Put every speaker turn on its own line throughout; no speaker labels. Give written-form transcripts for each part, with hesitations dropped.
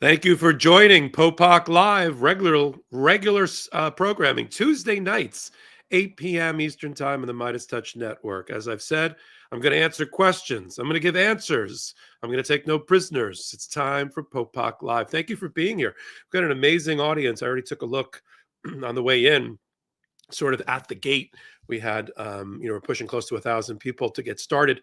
Thank you for joining Popac Live, regular programming, Tuesday nights, 8 p.m. Eastern Time on the Midas Touch Network. As I've said, I'm going to answer questions. I'm going to give answers. I'm going to take no prisoners. It's time for Popac Live. Thank you for being here. We've got an amazing audience. I already took a look on the way in, sort of at the gate. We had, we're pushing close to 1,000 people to get started.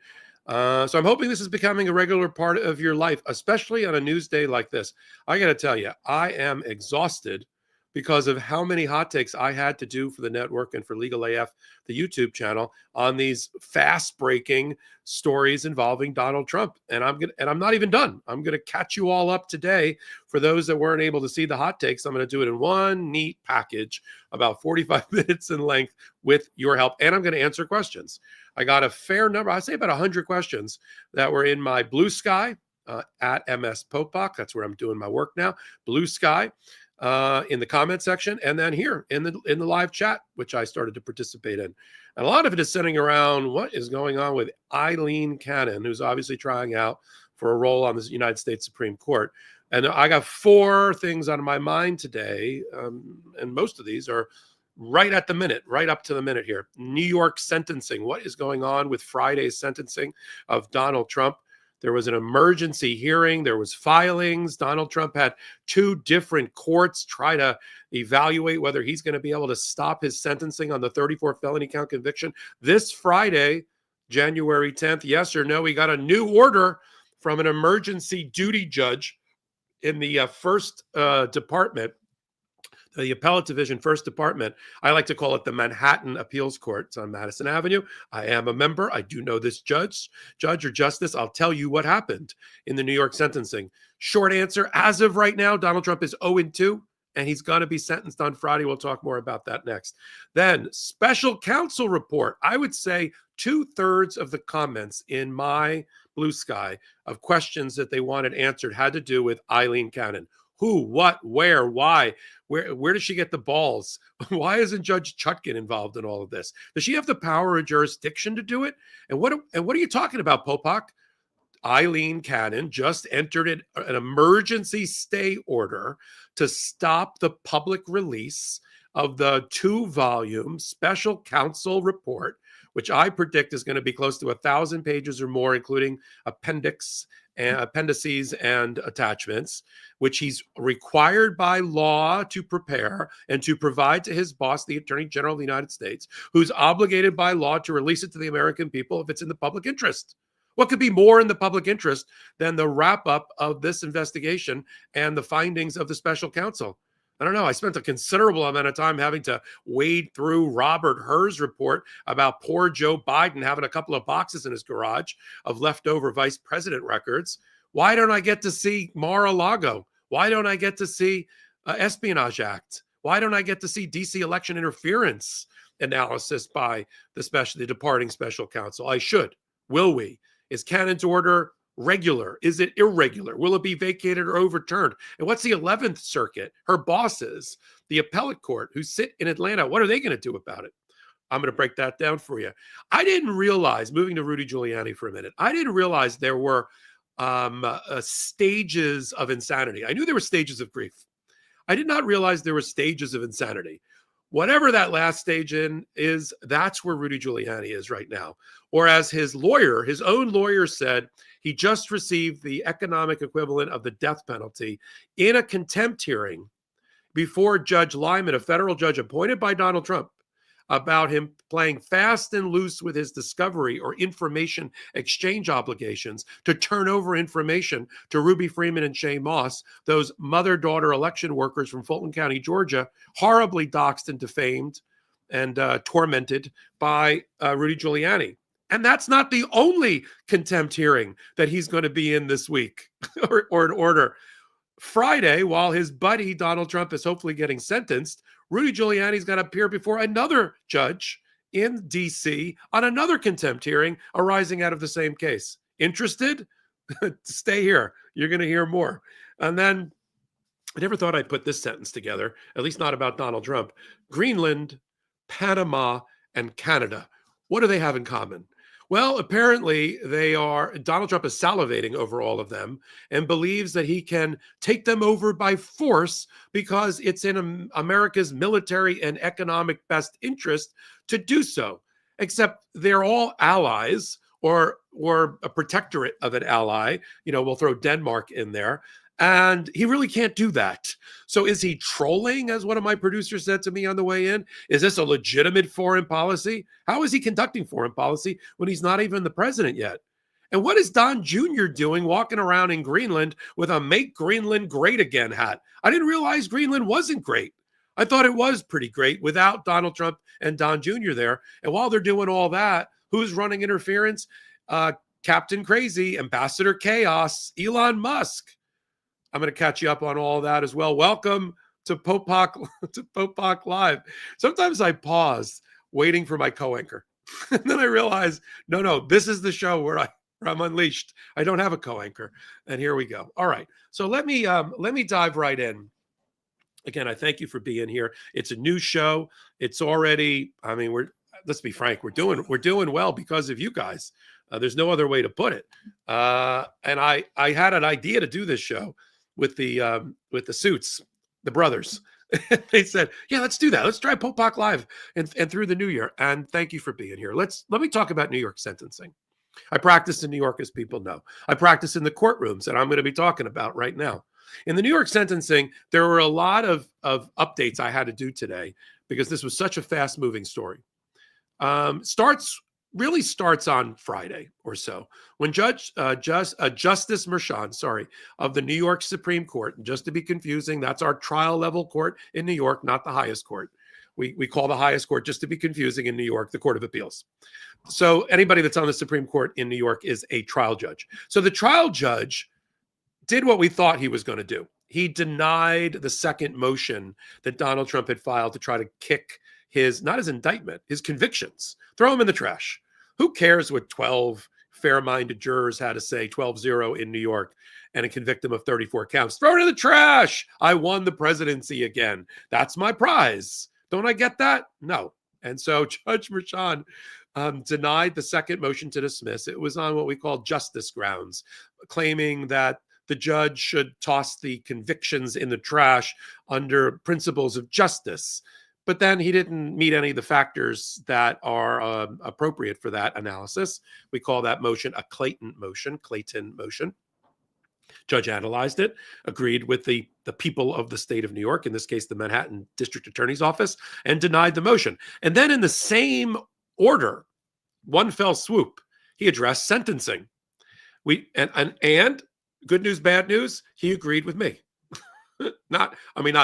So I'm hoping this is becoming a regular part of your life, especially on a news day like this. I got to tell you, I am exhausted because of how many hot takes I had to do for the network and for Legal AF, the YouTube channel, on these fast-breaking stories involving Donald Trump. And I'm not even done. I'm gonna catch you all up today. For those that weren't able to see the hot takes, I'm gonna do it in one neat package, about 45 minutes in length, with your help. And I'm gonna answer questions. I got a fair number, I'd say about 100 questions that were in my Blue Sky at MS Popac. That's where I'm doing my work now. Blue Sky in the comment section, and then here in the live chat, which I started to participate in. And a lot of it is centering around what is going on with Eileen Canon, who's obviously trying out for a role on the United States Supreme Court. And I got four things on my mind today, and most of these are right at the minute, right up to the minute here. New York sentencing. What is going on with Friday's sentencing of Donald Trump? There was an emergency hearing. There was filings. Donald Trump had two different courts try to evaluate whether he's going to be able to stop his sentencing on the 34 felony count conviction. This Friday, January 10th, yes or no, he got a new order from an emergency duty judge in the first department, the appellate division, first department. I like to call it the Manhattan Appeals Court. It's on Madison Avenue. I am a member. I do know this judge or justice. I'll tell you what happened in the New York sentencing. Short answer, as of right now, Donald Trump is 0-2, and he's going to be sentenced on Friday. We'll talk more about that next. Then, special counsel report. I would say 2/3 of the comments in my Blue Sky of questions that they wanted answered had to do with Eileen Cannon. Who, what, where, why? Where does she get the balls? Why isn't Judge Chutkan involved in all of this? Does she have the power or jurisdiction to do it? And what are you talking about, Popac? Eileen Cannon just entered an emergency stay order to stop the public release of the 2-volume special counsel report, which I predict is going to be close to 1,000 pages or more, including appendices and attachments, which he's required by law to prepare and to provide to his boss, the Attorney General of the United States, who's obligated by law to release it to the American people if it's in the public interest. What could be more in the public interest than the wrap up of this investigation and the findings of the special counsel? I don't know. I spent a considerable amount of time having to wade through Robert Hur's report about poor Joe Biden having a couple of boxes in his garage of leftover vice president records. Why don't I get to see Mar-a-Lago? Why don't I get to see Espionage Act? Why don't I get to see DC election interference analysis by the departing special counsel? I should. Will we? Is Cannon's order regular? Is it irregular? Will it be vacated or overturned? And what's the 11th Circuit, her bosses, the appellate court who sit in Atlanta, what are they going to do about it? I'm going to break that down for you. I didn't realize, moving to Rudy Giuliani for a minute, I didn't realize there were stages of insanity. I knew there were stages of grief. I did not realize there were stages of insanity. Whatever that last stage in is, that's where Rudy Giuliani is right now. Or as his own lawyer said, he just received the economic equivalent of the death penalty in a contempt hearing before Judge Lyman, a federal judge appointed by Donald Trump, about him playing fast and loose with his discovery or information exchange obligations to turn over information to Ruby Freeman and Shay Moss, those mother-daughter election workers from Fulton County, Georgia, horribly doxxed and defamed and tormented by Rudy Giuliani. And that's not the only contempt hearing that he's going to be in this week or an order. Friday, while his buddy Donald Trump is hopefully getting sentenced, Rudy Giuliani's got to appear before another judge in D.C. on another contempt hearing arising out of the same case. Interested? Stay here. You're going to hear more. And then I never thought I'd put this sentence together, at least not about Donald Trump. Greenland, Panama, and Canada. What do they have in common? Well, apparently Donald Trump is salivating over all of them and believes that he can take them over by force because it's in America's military and economic best interest to do so. Except they're all allies or a protectorate of an ally. We'll throw Denmark in there. And he really can't do that. So is he trolling, as one of my producers said to me on the way in? Is this a legitimate foreign policy? How is he conducting foreign policy when he's not even the president yet? And what is Don Jr. doing walking around in Greenland with a Make Greenland Great Again hat? I didn't realize Greenland wasn't great. I thought it was pretty great without Donald Trump and Don Jr. there. And while they're doing all that, who's running interference? Captain Crazy, Ambassador Chaos, Elon Musk. I'm going to catch you up on all that as well. Welcome to Popac Live. Sometimes I pause waiting for my co-anchor. And then I realize, no, this is the show where I'm unleashed. I don't have a co-anchor. And here we go. All right. So let me dive right in. Again, I thank you for being here. It's a new show. It's already, let's be frank, we're doing well because of you guys. There's no other way to put it. And I had an idea to do this show with the suits, the brothers. They said, yeah, let's do that. Let's try Popac Live and through the new year. And thank you for being here. Let me talk about New York sentencing. I practice in New York, as people know. I practice in the courtrooms that I'm going to be talking about right now. In the New York sentencing, there were a lot of updates I had to do today because this was such a fast-moving story. Really starts on Friday or so when Justice Merchan, of the New York Supreme Court, and just to be confusing, that's our trial level court in New York, not the highest court. We call the highest court, just to be confusing, in New York, the Court of Appeals. So anybody that's on the Supreme Court in New York is a trial judge. So the trial judge did what we thought he was going to do. He denied the second motion that Donald Trump had filed to try to kick not his indictment, his convictions, throw him in the trash. Who cares what 12 fair-minded jurors had to say, 12-0 in New York, and convict him of 34 counts? Throw it in the trash. I won the presidency again. That's my prize. Don't I get that? No. And so Judge Merchan denied the second motion to dismiss. It was on what we call justice grounds, claiming that the judge should toss the convictions in the trash under principles of justice. But then he didn't meet any of the factors that are appropriate for that analysis. We call that motion a Clayton motion. Judge analyzed it, agreed with the people of the state of New York, in this case, the Manhattan District Attorney's Office, and denied the motion. And then in the same order, one fell swoop, he addressed sentencing. And good news, bad news, he agreed with me. Not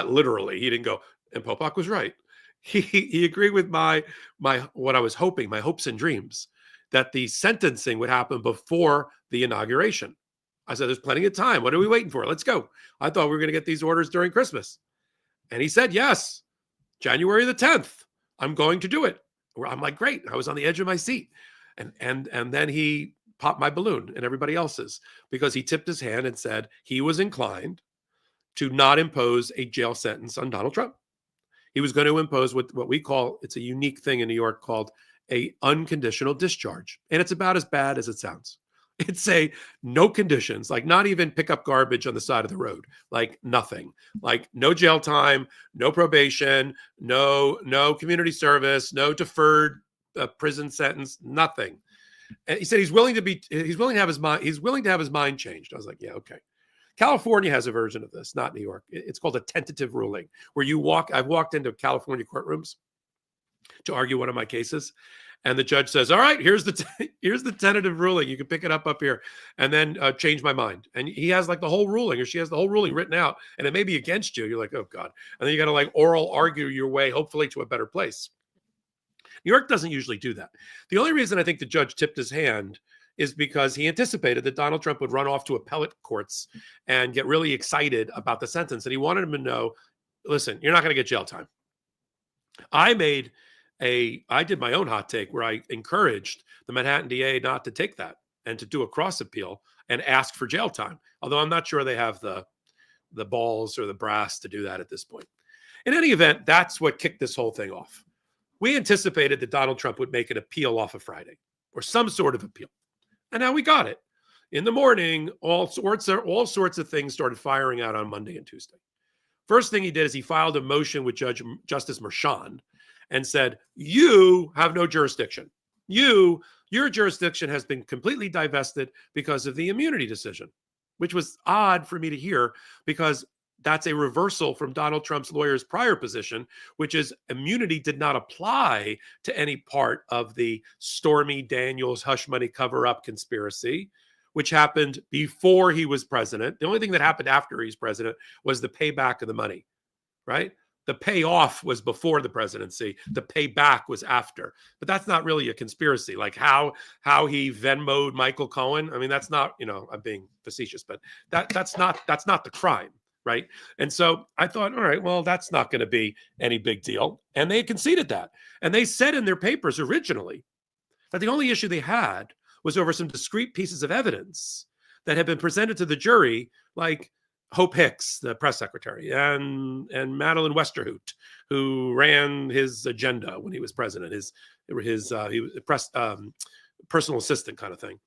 literally. He didn't go, and Popac was right. He agreed with my what I was hoping, my hopes and dreams, that the sentencing would happen before the inauguration. I said, there's plenty of time. What are we waiting for? Let's go. I thought we were going to get these orders during Christmas. And he said, yes, January the 10th, I'm going to do it. I'm like, great. I was on the edge of my seat. And then he popped my balloon and everybody else's, because he tipped his hand and said he was inclined to not impose a jail sentence on Donald Trump. He was going to impose what we call, it's a unique thing in New York called a unconditional discharge. And it's about as bad as it sounds. It's a no conditions, like not even pick up garbage on the side of the road, like nothing, like no jail time, no probation, no community service, no deferred prison sentence, nothing. And he said he's willing to have his mind changed. I was like, yeah, okay. California has a version of this, not New York. It's called a tentative ruling, where I've walked into California courtrooms to argue one of my cases, and the judge says, all right, here's the tentative ruling. You can pick it up here, and then change my mind. And he has like the whole ruling, or she has the whole ruling written out, and it may be against you. You're like, oh God. And then you got to like oral argue your way, hopefully, to a better place. New York doesn't usually do that. The only reason I think the judge tipped his hand is because he anticipated that Donald Trump would run off to appellate courts and get really excited about the sentence. And he wanted him to know, listen, you're not going to get jail time. I did my own hot take where I encouraged the Manhattan DA not to take that and to do a cross appeal and ask for jail time. Although I'm not sure they have the balls or the brass to do that at this point. In any event, that's what kicked this whole thing off. We anticipated that Donald Trump would make an appeal off of Friday. or some sort of appeal. And now we got it. In the morning, all sorts of things started firing out on Monday and Tuesday. First thing he did is he filed a motion with Justice Merchan and said, you have no jurisdiction. Your jurisdiction has been completely divested because of the immunity decision, which was odd for me to hear because that's a reversal from Donald Trump's lawyer's prior position, which is immunity did not apply to any part of the Stormy Daniels hush money cover-up conspiracy, which happened before he was president. The only thing that happened after he's president was the payback of the money, right? The payoff was before the presidency. The payback was after. But that's not really a conspiracy. Like how he Venmo'd Michael Cohen. I mean, that's not, I'm being facetious, but that's not the crime, right? And so I thought, all right, well, that's not going to be any big deal. And they conceded that. And they said in their papers originally that the only issue they had was over some discrete pieces of evidence that had been presented to the jury, like Hope Hicks, the press secretary, and Madeline Westerhout, who ran his agenda when he was president, he was a personal assistant kind of thing,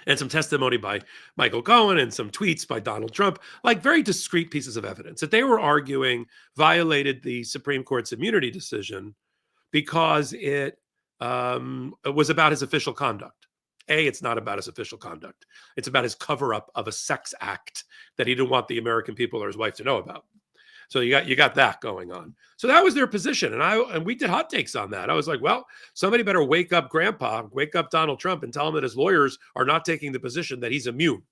and some testimony by Michael Cohen and some tweets by Donald Trump, like very discrete pieces of evidence that they were arguing violated the Supreme Court's immunity decision because it was about his official conduct. It's not about his official conduct. It's about his cover-up of a sex act that he didn't want the American people or his wife to know about. So you got that going on. So that was their position, and we did hot takes on that. I was like, well, somebody better wake up Grandpa, wake up Donald Trump, and tell him that his lawyers are not taking the position that he's immune.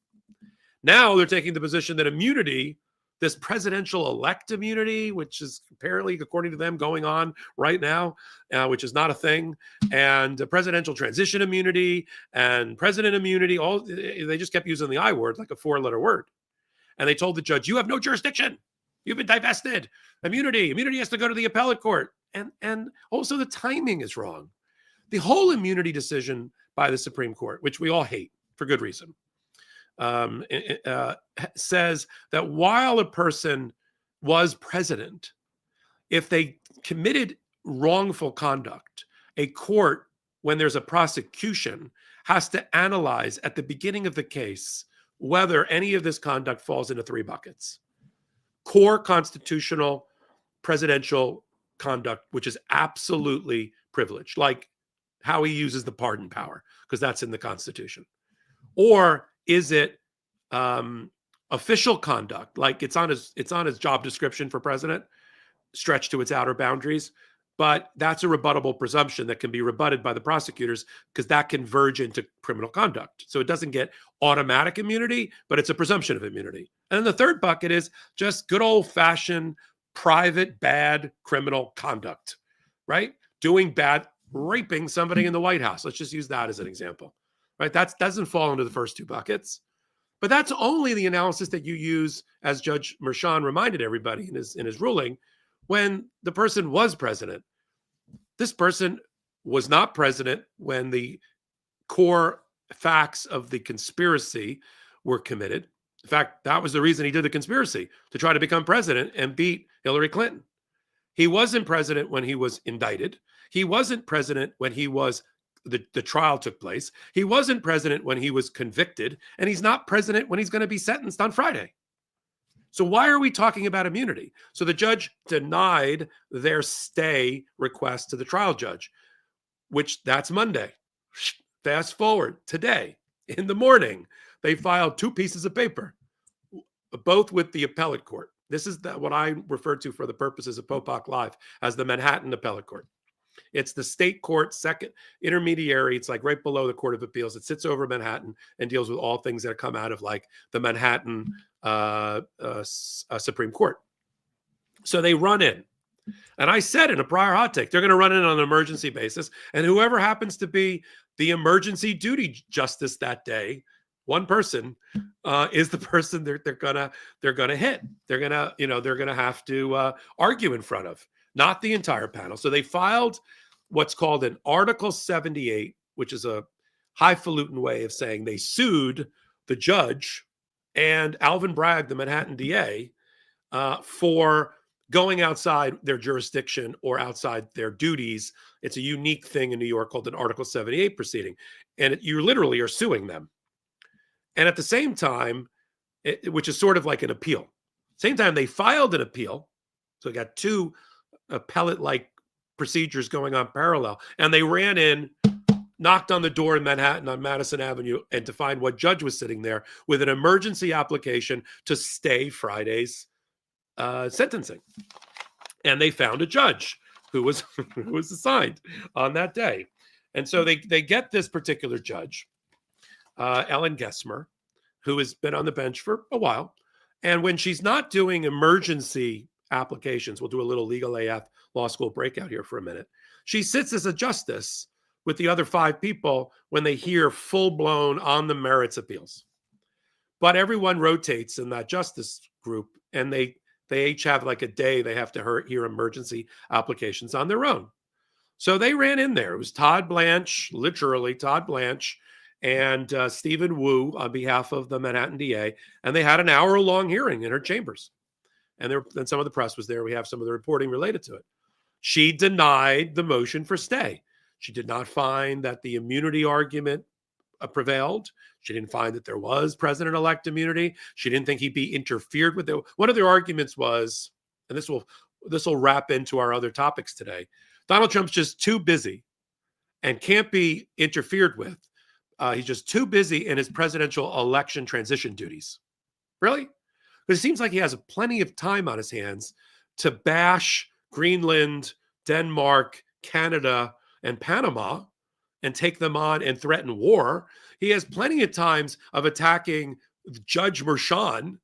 Now they're taking the position that immunity, this presidential elect immunity, which is apparently, according to them, going on right now, which is not a thing, and presidential transition immunity and president immunity, they just kept using the I word like a 4-letter word. And they told the judge, you have no jurisdiction. You've been divested. Immunity has to go to the appellate court. And also the timing is wrong. The whole immunity decision by the Supreme Court, which we all hate for good reason, says that while a person was president, if they committed wrongful conduct, a court, when there's a prosecution, has to analyze at the beginning of the case whether any of this conduct falls into 3 buckets. Core constitutional presidential conduct, which is absolutely privileged, like how he uses the pardon power, because that's in the Constitution. Or is it official conduct, like it's on his job description for president, stretched to its outer boundaries, but that's a rebuttable presumption that can be rebutted by the prosecutors because that can verge into criminal conduct. So it doesn't get automatic immunity, but it's a presumption of immunity. And then the third bucket is just good old-fashioned private bad criminal conduct, right? Doing bad, raping somebody in the White House. Let's just use that as an example, right? That doesn't fall into the first 2 buckets. But that's only the analysis that you use, as Judge Merchan reminded everybody in his ruling, when the person was president. This person was not president when the core facts of the conspiracy were committed. In fact, that was the reason he did the conspiracy, to try to become president and beat Hillary Clinton. He wasn't president when he was indicted. He wasn't president when the trial took place. He wasn't president when he was convicted, and he's not president when he's going to be sentenced on Friday. So why are we talking about immunity? So the judge denied their stay request to the trial judge, which that's Monday. Fast forward today in the morning, they filed 2 pieces of paper, both with the appellate court. This is what I refer to for the purposes of Popac Live as the Manhattan Appellate Court. It's the state court, second intermediary. It's like right below the Court of Appeals. It sits over Manhattan and deals with all things that come out of like the Manhattan Supreme Court. So they run in. And I said in a prior hot take, they're going to run in on an emergency basis. And whoever happens to be the emergency duty justice that day, one person, is the person they're gonna hit. They're gonna have to argue in front of, not the entire panel. So they filed what's called an Article 78, which is a highfalutin way of saying they sued the judge and Alvin Bragg, the Manhattan DA, for going outside their jurisdiction or outside their duties. It's a unique thing in New York called an Article 78 proceeding. And you literally are suing them. And at the same time, which is sort of like an appeal, same time they filed an appeal. So they got two appellate-like procedures going on parallel. And they ran in, knocked on the door in Manhattan on Madison Avenue, and to find what judge was sitting there with an emergency application to stay Friday's sentencing. And they found a judge who was who was assigned on that day. And so they get this particular judge, Ellen Gessmer, who has been on the bench for a while. And when she's not doing emergency applications, we'll do a little legal AF law school breakout here for a minute. She sits as a justice with the other 5 people when they hear full-blown on the merits appeals. But everyone rotates in that justice group, and they each have like a day they have to hear emergency applications on their own. So they ran in there. It was Todd Blanche, literally Todd Blanche, and Stephen Wu on behalf of the Manhattan DA, and they had an hour-long hearing in her chambers. And some of the press was there. We have some of the reporting related to it. She denied the motion for stay. She did not find that the immunity argument prevailed. She didn't find that there was president-elect immunity. She didn't think he'd be interfered with. One of their arguments was, and this will wrap into our other topics today, Donald Trump's just too busy and can't be interfered with. He's just too busy in his presidential election transition duties. Really? Because it seems like he has plenty of time on his hands to bash Greenland, Denmark, Canada, and Panama and take them on and threaten war. He has plenty of times of attacking Judge Merchan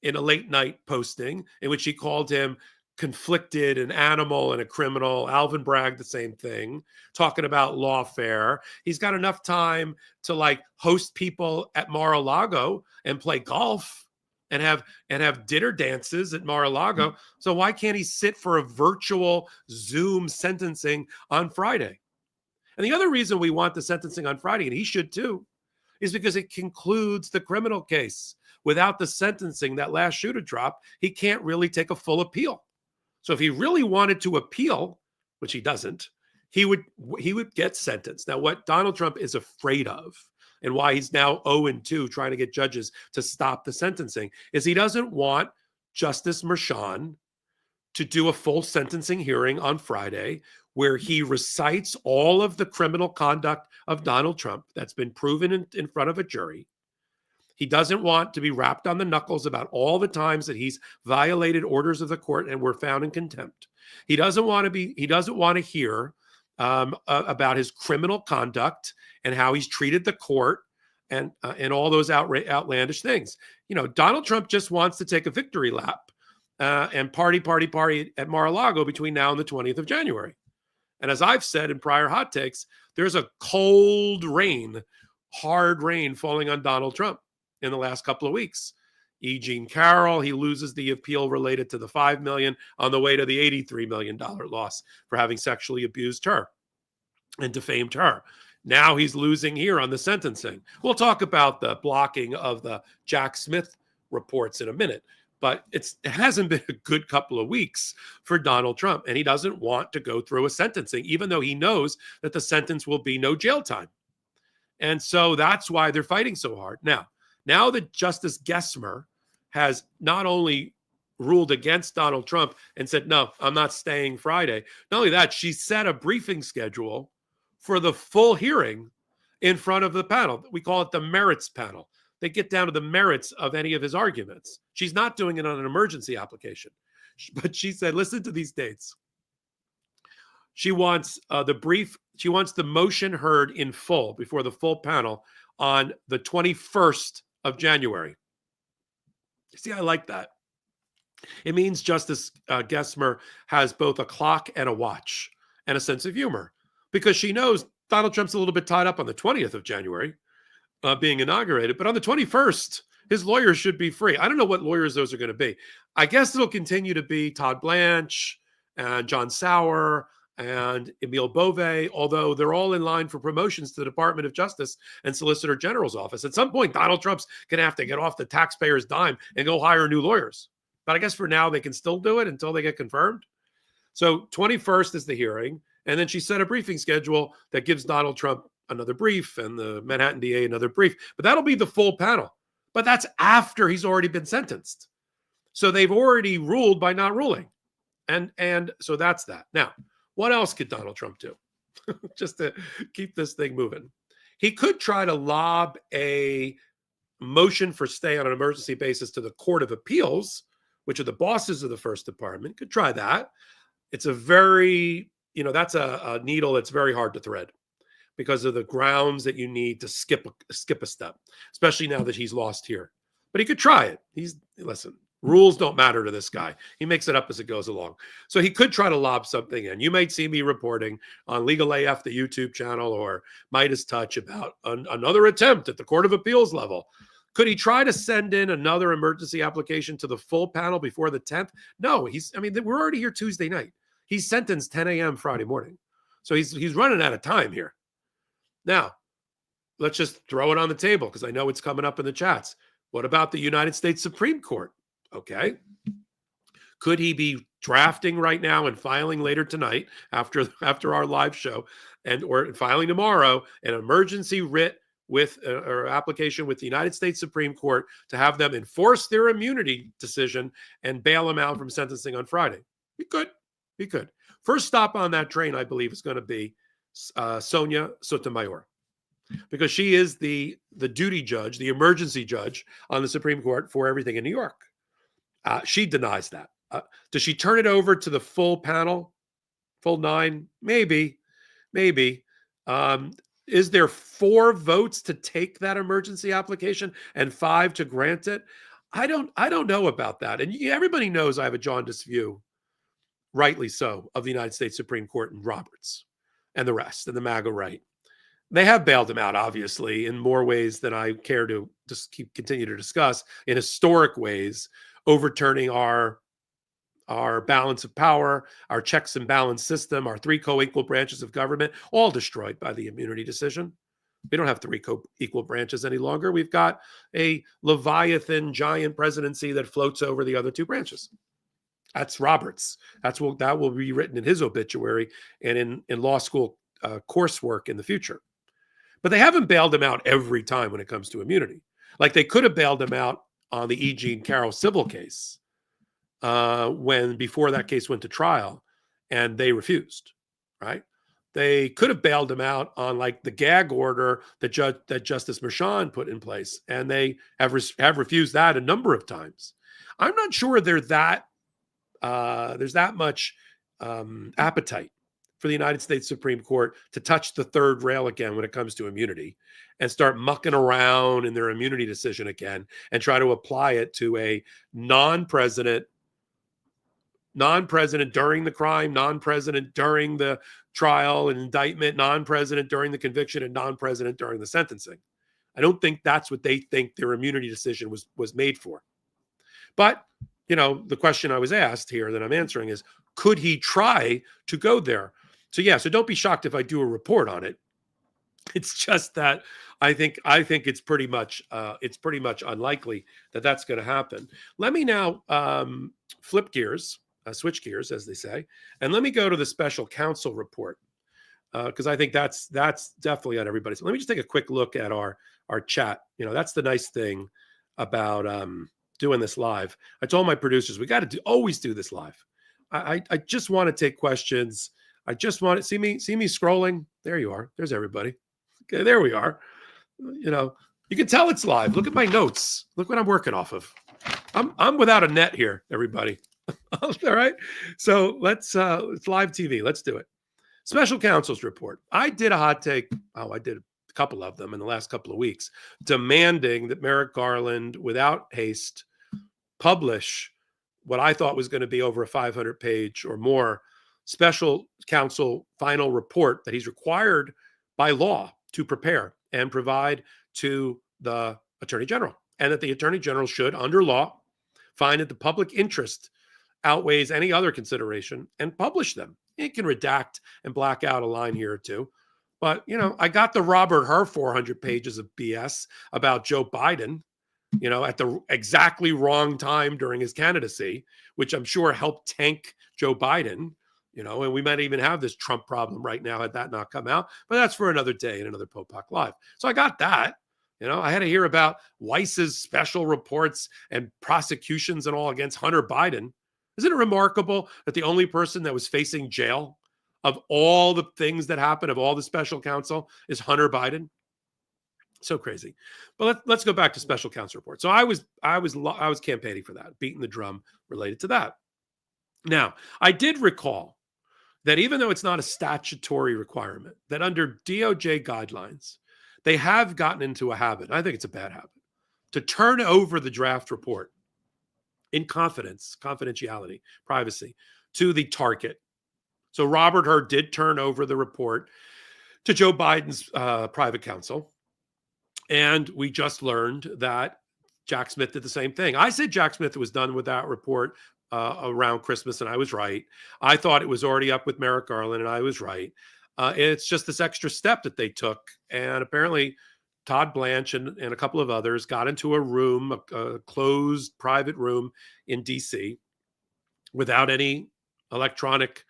in a late night posting in which he called him conflicted, an animal, and a criminal. Alvin Bragg, the same thing, talking about lawfare. He's got enough time to like host people at Mar-a-Lago and play golf and have dinner dances at Mar-a-Lago. So why can't he sit for a virtual Zoom sentencing on Friday? And the other reason we want the sentencing on Friday, and he should too, is because it concludes the criminal case. Without the sentencing, that last shoe to drop, he can't really take a full appeal. So if he really wanted to appeal, which he doesn't, he would get sentenced. Now, what Donald Trump is afraid of, and why he's now 0-2 trying to get judges to stop the sentencing, is he doesn't want Justice Merchan to do a full sentencing hearing on Friday where he recites all of the criminal conduct of Donald Trump that's been proven in front of a jury. He doesn't want to be rapped on the knuckles about all the times that he's violated orders of the court and were found in contempt. He doesn't want to hear about his criminal conduct and how he's treated the court and all those outlandish things. You know, Donald Trump just wants to take a victory lap and party at Mar-a-Lago between now and the 20th of January. And as I've said in prior hot takes, there's a hard rain falling on Donald Trump in the last couple of weeks. E. Jean Carroll, he loses the appeal related to the $5 million on the way to the $83 million loss for having sexually abused her and defamed her. Now he's losing here on the sentencing. We'll talk about the blocking of the Jack Smith reports in a minute, but it hasn't been a good couple of weeks for Donald Trump, and he doesn't want to go through a sentencing, even though he knows that the sentence will be no jail time. And so that's why they're fighting so hard. Now that Justice Gessmer has not only ruled against Donald Trump and said, no, I'm not staying Friday. Not only that, she set a briefing schedule for the full hearing in front of the panel. We call it the merits panel. They get down to the merits of any of his arguments. She's not doing it on an emergency application. But she said, listen to these dates. She wants the motion heard in full before the full panel on the 21st of January. See, I like that. It means Justice Gessmer has both a clock and a watch and a sense of humor, because she knows Donald Trump's a little bit tied up on the 20th of January being inaugurated, but on the 21st, his lawyers should be free. I don't know what lawyers those are going to be. I guess it'll continue to be Todd Blanche and John Sauer and Emile Bove, although they're all in line for promotions to the Department of Justice and Solicitor General's office. At some point, Donald Trump's going to have to get off the taxpayer's dime and go hire new lawyers. But I guess for now they can still do it until they get confirmed. So 21st is the hearing. And then she set a briefing schedule that gives Donald Trump another brief and the Manhattan DA another brief. But that'll be the full panel. But that's after he's already been sentenced. So they've already ruled by not ruling. And so that's that. Now, what else could Donald Trump do? Just to keep this thing moving. He could try to lob a motion for stay on an emergency basis to the Court of Appeals, which are the bosses of the First Department. Could try that. It's a very, that's a needle that's very hard to thread because of the grounds that you need to skip a step, especially now that he's lost here. But he could try it. Listen, rules don't matter to this guy. He makes it up as it goes along. So he could try to lob something in. You might see me reporting on Legal AF, the YouTube channel, or Midas Touch about another attempt at the Court of Appeals level. Could he try to send in another emergency application to the full panel before the 10th? No, we're already here Tuesday night. He's sentenced 10 a.m. Friday morning. So he's running out of time here. Now, let's just throw it on the table because I know it's coming up in the chats. What about the United States Supreme Court? Okay. Could he be drafting right now and filing later tonight after our live show or filing tomorrow an emergency writ with or application with the United States Supreme Court to have them enforce their immunity decision and bail him out from sentencing on Friday? He could. First stop on that train, I believe, is going to be Sonia Sotomayor, because she is the duty judge, the emergency judge on the Supreme Court for everything in New York. She denies that. Does she turn it over to the full panel, full 9? Maybe. Is there 4 votes to take that emergency application and 5 to grant it? I don't know about that. And everybody knows I have a jaundiced view, rightly so, of the United States Supreme Court and Roberts and the rest and the MAGA right. They have bailed him out, obviously, in more ways than I care to just continue to discuss, in historic ways, overturning our balance of power, our checks and balance system, our 3 co-equal branches of government, all destroyed by the immunity decision. We don't have 3 co-equal branches any longer. We've got a Leviathan giant presidency that floats over the other 2 branches. That's Roberts. That will be written in his obituary and in law school coursework in the future. But they haven't bailed him out every time when it comes to immunity. Like they could have bailed him out on the E. Jean Carroll civil case before that case went to trial, and they refused, right? They could have bailed him out on like the gag order that Justice Merchan put in place, and they have refused that a number of times. I'm not sure there's that much appetite for the United States Supreme Court to touch the third rail again when it comes to immunity and start mucking around in their immunity decision again and try to apply it to a non-president during the crime, non-president during the trial and indictment, non-president during the conviction, and non-president during the sentencing. I don't think that's what they think their immunity decision was made for. But, the question I was asked here that I'm answering is, could he try to go there? So don't be shocked if I do a report on it. It's just that I think it's pretty much unlikely that that's going to happen. Let me now flip gears, switch gears, as they say, and let me go to the special counsel report because I think that's definitely on everybody's. Let me just take a quick look at our chat. That's the nice thing about doing this live. I told my producers we got to always do this live. I just want to take questions. I just want to see me scrolling. There you are. There's everybody. Okay, there we are. You can tell it's live. Look at my notes. Look what I'm working off of. I'm without a net here, everybody. All right. So it's live TV. Let's do it. Special counsel's report. I did a hot take. I did a couple of them in the last couple of weeks, demanding that Merrick Garland, without haste, publish what I thought was going to be over a 500-page or more special counsel final report that he's required by law to prepare and provide to the Attorney General, and that the Attorney General should, under law, find that the public interest outweighs any other consideration and publish them. It can redact and black out a line here or two. But, I got the Robert Hur 400 pages of BS about Joe Biden. at the exactly wrong time during his candidacy, which I'm sure helped tank Joe Biden, and we might even have this Trump problem right now had that not come out. But that's for another day and another Popac Live. So I got that. I had to hear about Weiss's special reports and prosecutions and all against Hunter Biden. Isn't it remarkable that the only person that was facing jail of all the things that happened, of all the special counsel, is Hunter Biden? So crazy. But let's go back to special counsel report. So I was campaigning for that, beating the drum related to that. Now, I did recall that even though it's not a statutory requirement, that under DOJ guidelines, they have gotten into a habit, I think it's a bad habit, to turn over the draft report in confidence, confidentiality, privacy, to the target. So Robert Hur did turn over the report to Joe Biden's private counsel. And we just learned that Jack Smith did the same thing. I said Jack Smith was done with that report around Christmas, and I was right. I thought it was already up with Merrick Garland, and I was right. It's just this extra step that they took. And apparently Todd Blanche and a couple of others got into a room, a closed private room in D.C. without any electronic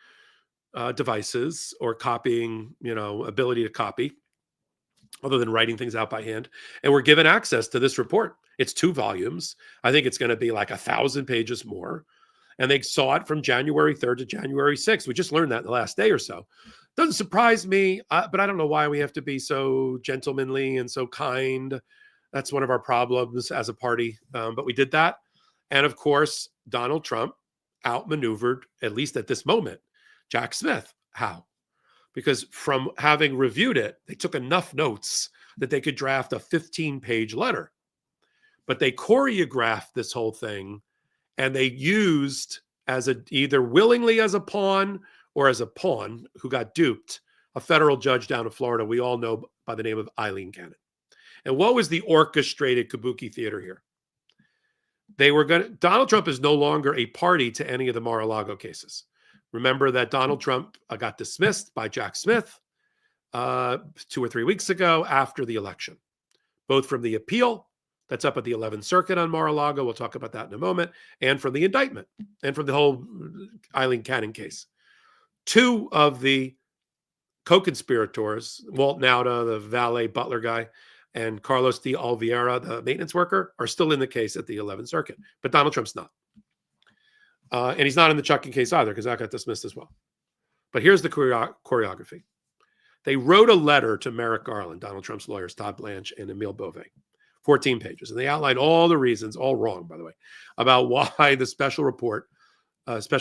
devices or copying, ability to copy, other than writing things out by hand. And we're given access to this report. It's 2 volumes. I think it's going to be like 1,000 pages more. And they saw it from January 3rd to January 6th. We just learned that in the last day or so. Doesn't surprise me, but I don't know why we have to be so gentlemanly and so kind. That's one of our problems as a party. But we did that. And of course, Donald Trump outmaneuvered, at least at this moment, Jack Smith. How? Because from having reviewed it, they took enough notes that they could draft a 15-page letter. But they choreographed this whole thing, and they used either willingly as a pawn or as a pawn who got duped, a federal judge down in Florida we all know by the name of Eileen Cannon. And what was the orchestrated kabuki theater here? Donald Trump is no longer a party to any of the Mar-a-Lago cases. Remember that Donald Trump got dismissed by Jack Smith 2 or 3 weeks ago after the election, both from the appeal that's up at the 11th Circuit on Mar-a-Lago. We'll talk about that in a moment. And from the indictment and from the whole Eileen Cannon case. 2 of the co-conspirators, Walt Nauta, the valet butler guy, and Carlos de Oliveira, the maintenance worker, are still in the case at the 11th Circuit. But Donald Trump's not. And he's not in the Chucking case either, because that got dismissed as well. But here's the choreography. They wrote a letter to Merrick Garland, Donald Trump's lawyers, Todd Blanche and Emile Beauvais, 14 pages. And they outlined all the reasons, all wrong, by the way, about why the special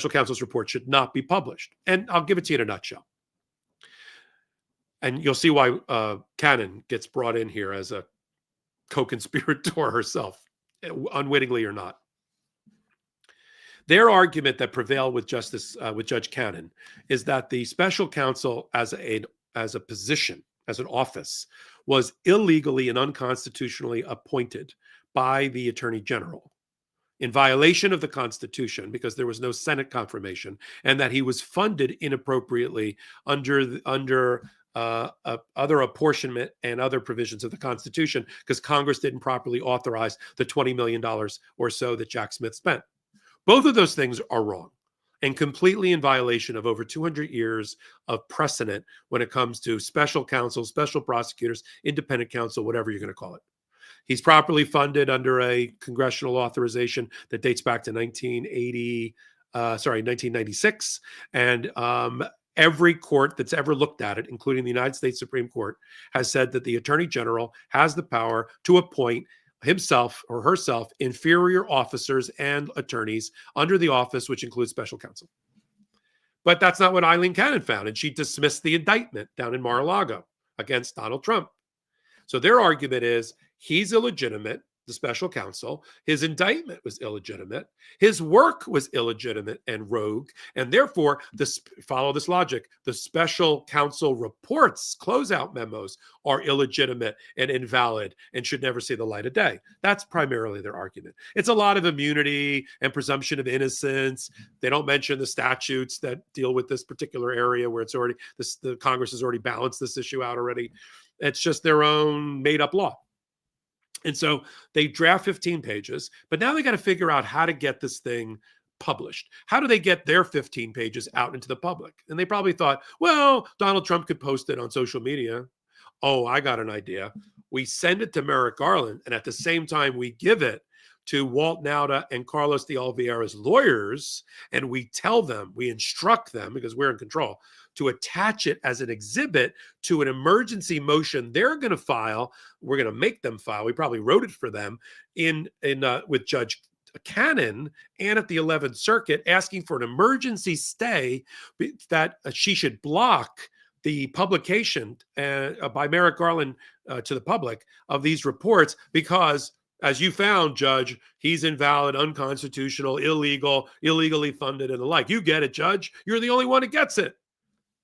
counsel's report should not be published. And I'll give it to you in a nutshell. And you'll see why Canon gets brought in here as a co-conspirator herself, unwittingly or not. Their argument that prevailed with Judge Canon is that the special counsel as a position, as an office, was illegally and unconstitutionally appointed by the Attorney General in violation of the Constitution because there was no Senate confirmation, and that he was funded inappropriately under other apportionment and other provisions of the Constitution because Congress didn't properly authorize the $20 million or so that Jack Smith spent. Both of those things are wrong and completely in violation of over 200 years of precedent when it comes to special counsel, special prosecutors, independent counsel, whatever you're going to call it. He's properly funded under a congressional authorization that dates back to 1996. And every court that's ever looked at it, including the United States Supreme Court, has said that the Attorney General has the power to appoint himself or herself inferior officers and attorneys under the office, which includes special counsel. But that's not what Eileen Cannon found, and she dismissed the indictment down in Mar-a-Lago against Donald Trump. So their argument is he's illegitimate, the special counsel. His indictment was illegitimate. His work was illegitimate and rogue. And therefore, follow this logic, the special counsel reports, closeout memos, are illegitimate and invalid and should never see the light of day. That's primarily their argument. It's a lot of immunity and presumption of innocence. They don't mention the statutes that deal with this particular area where the Congress has already balanced this issue out already. It's just their own made-up law. And so they draft 15 pages, but now they got to figure out how to get this thing published. How do they get their 15 pages out into the public? And they probably thought, well, Donald Trump could post it on social media. Oh, I got an idea. We send it to Merrick Garland, and at the same time, we give it to Walt Nauta and Carlos de Oliveira's lawyers, and we tell them, we instruct them, because we're in control, to attach it as an exhibit to an emergency motion they're going to file. We're going to make them file. We probably wrote it for them with Judge Canon and at the 11th Circuit, asking for an emergency stay that she should block the publication by Merrick Garland to the public of these reports because, as you found, Judge, he's invalid, unconstitutional, illegal, illegally funded, and the like. You get it, Judge. You're the only one who gets it.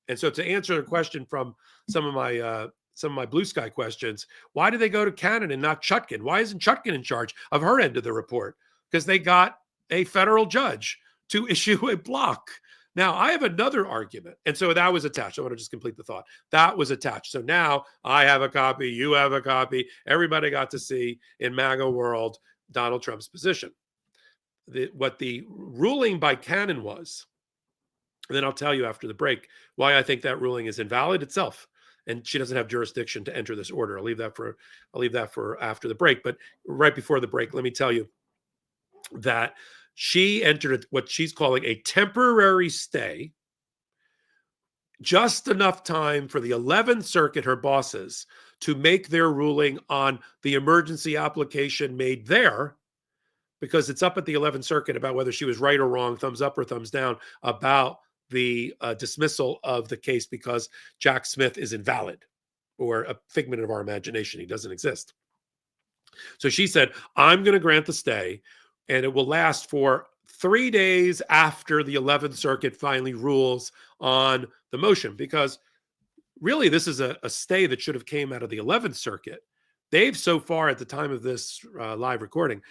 And so, to answer the question from some of my blue sky questions, why did they go to Canon and not Chutkan? Why isn't Chutkan in charge of her end of the report? Because they got a federal judge to issue a block. Now, I have another argument. And so that was attached. I want to just complete the thought. That was attached. So now I have a copy. You have a copy. Everybody got to see in MAGA world Donald Trump's position. What the ruling by Canon was, and then I'll tell you after the break why I think that ruling is invalid itself. And she doesn't have jurisdiction to enter this order. I'll leave that for after the break. But right before the break, let me tell you that she entered what she's calling a temporary stay, just enough time for the 11th Circuit, her bosses, to make their ruling on the emergency application made there, because it's up at the 11th Circuit about whether she was right or wrong, thumbs up or thumbs down, about the dismissal of the case because Jack Smith is invalid or a figment of our imagination. He doesn't exist. So she said, I'm going to grant the stay, and it will last for 3 days after the 11th Circuit finally rules on the motion, because really this is a stay that should have came out of the 11th Circuit. They've so far, at the time of this live recording,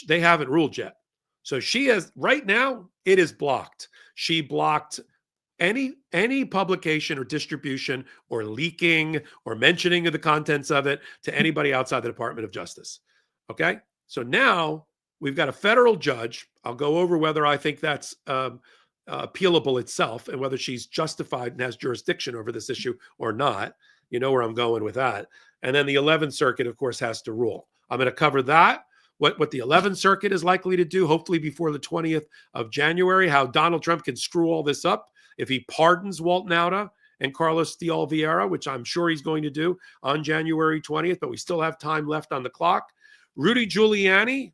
they haven't ruled yet. So she has, right now, it is blocked. She blocked any publication or distribution or leaking or mentioning of the contents of it to anybody outside the Department of Justice. Okay? So now we've got a federal judge. I'll go over whether I think that's appealable itself and whether she's justified and has jurisdiction over this issue or not. You know where I'm going with that. And then the 11th Circuit, of course, has to rule. I'm going to cover that, what the 11th Circuit is likely to do, hopefully before the 20th of January, how Donald Trump can screw all this up if he pardons Walt Nauta and Carlos de Oliveira, which I'm sure he's going to do on January 20th, but we still have time left on the clock. Rudy Giuliani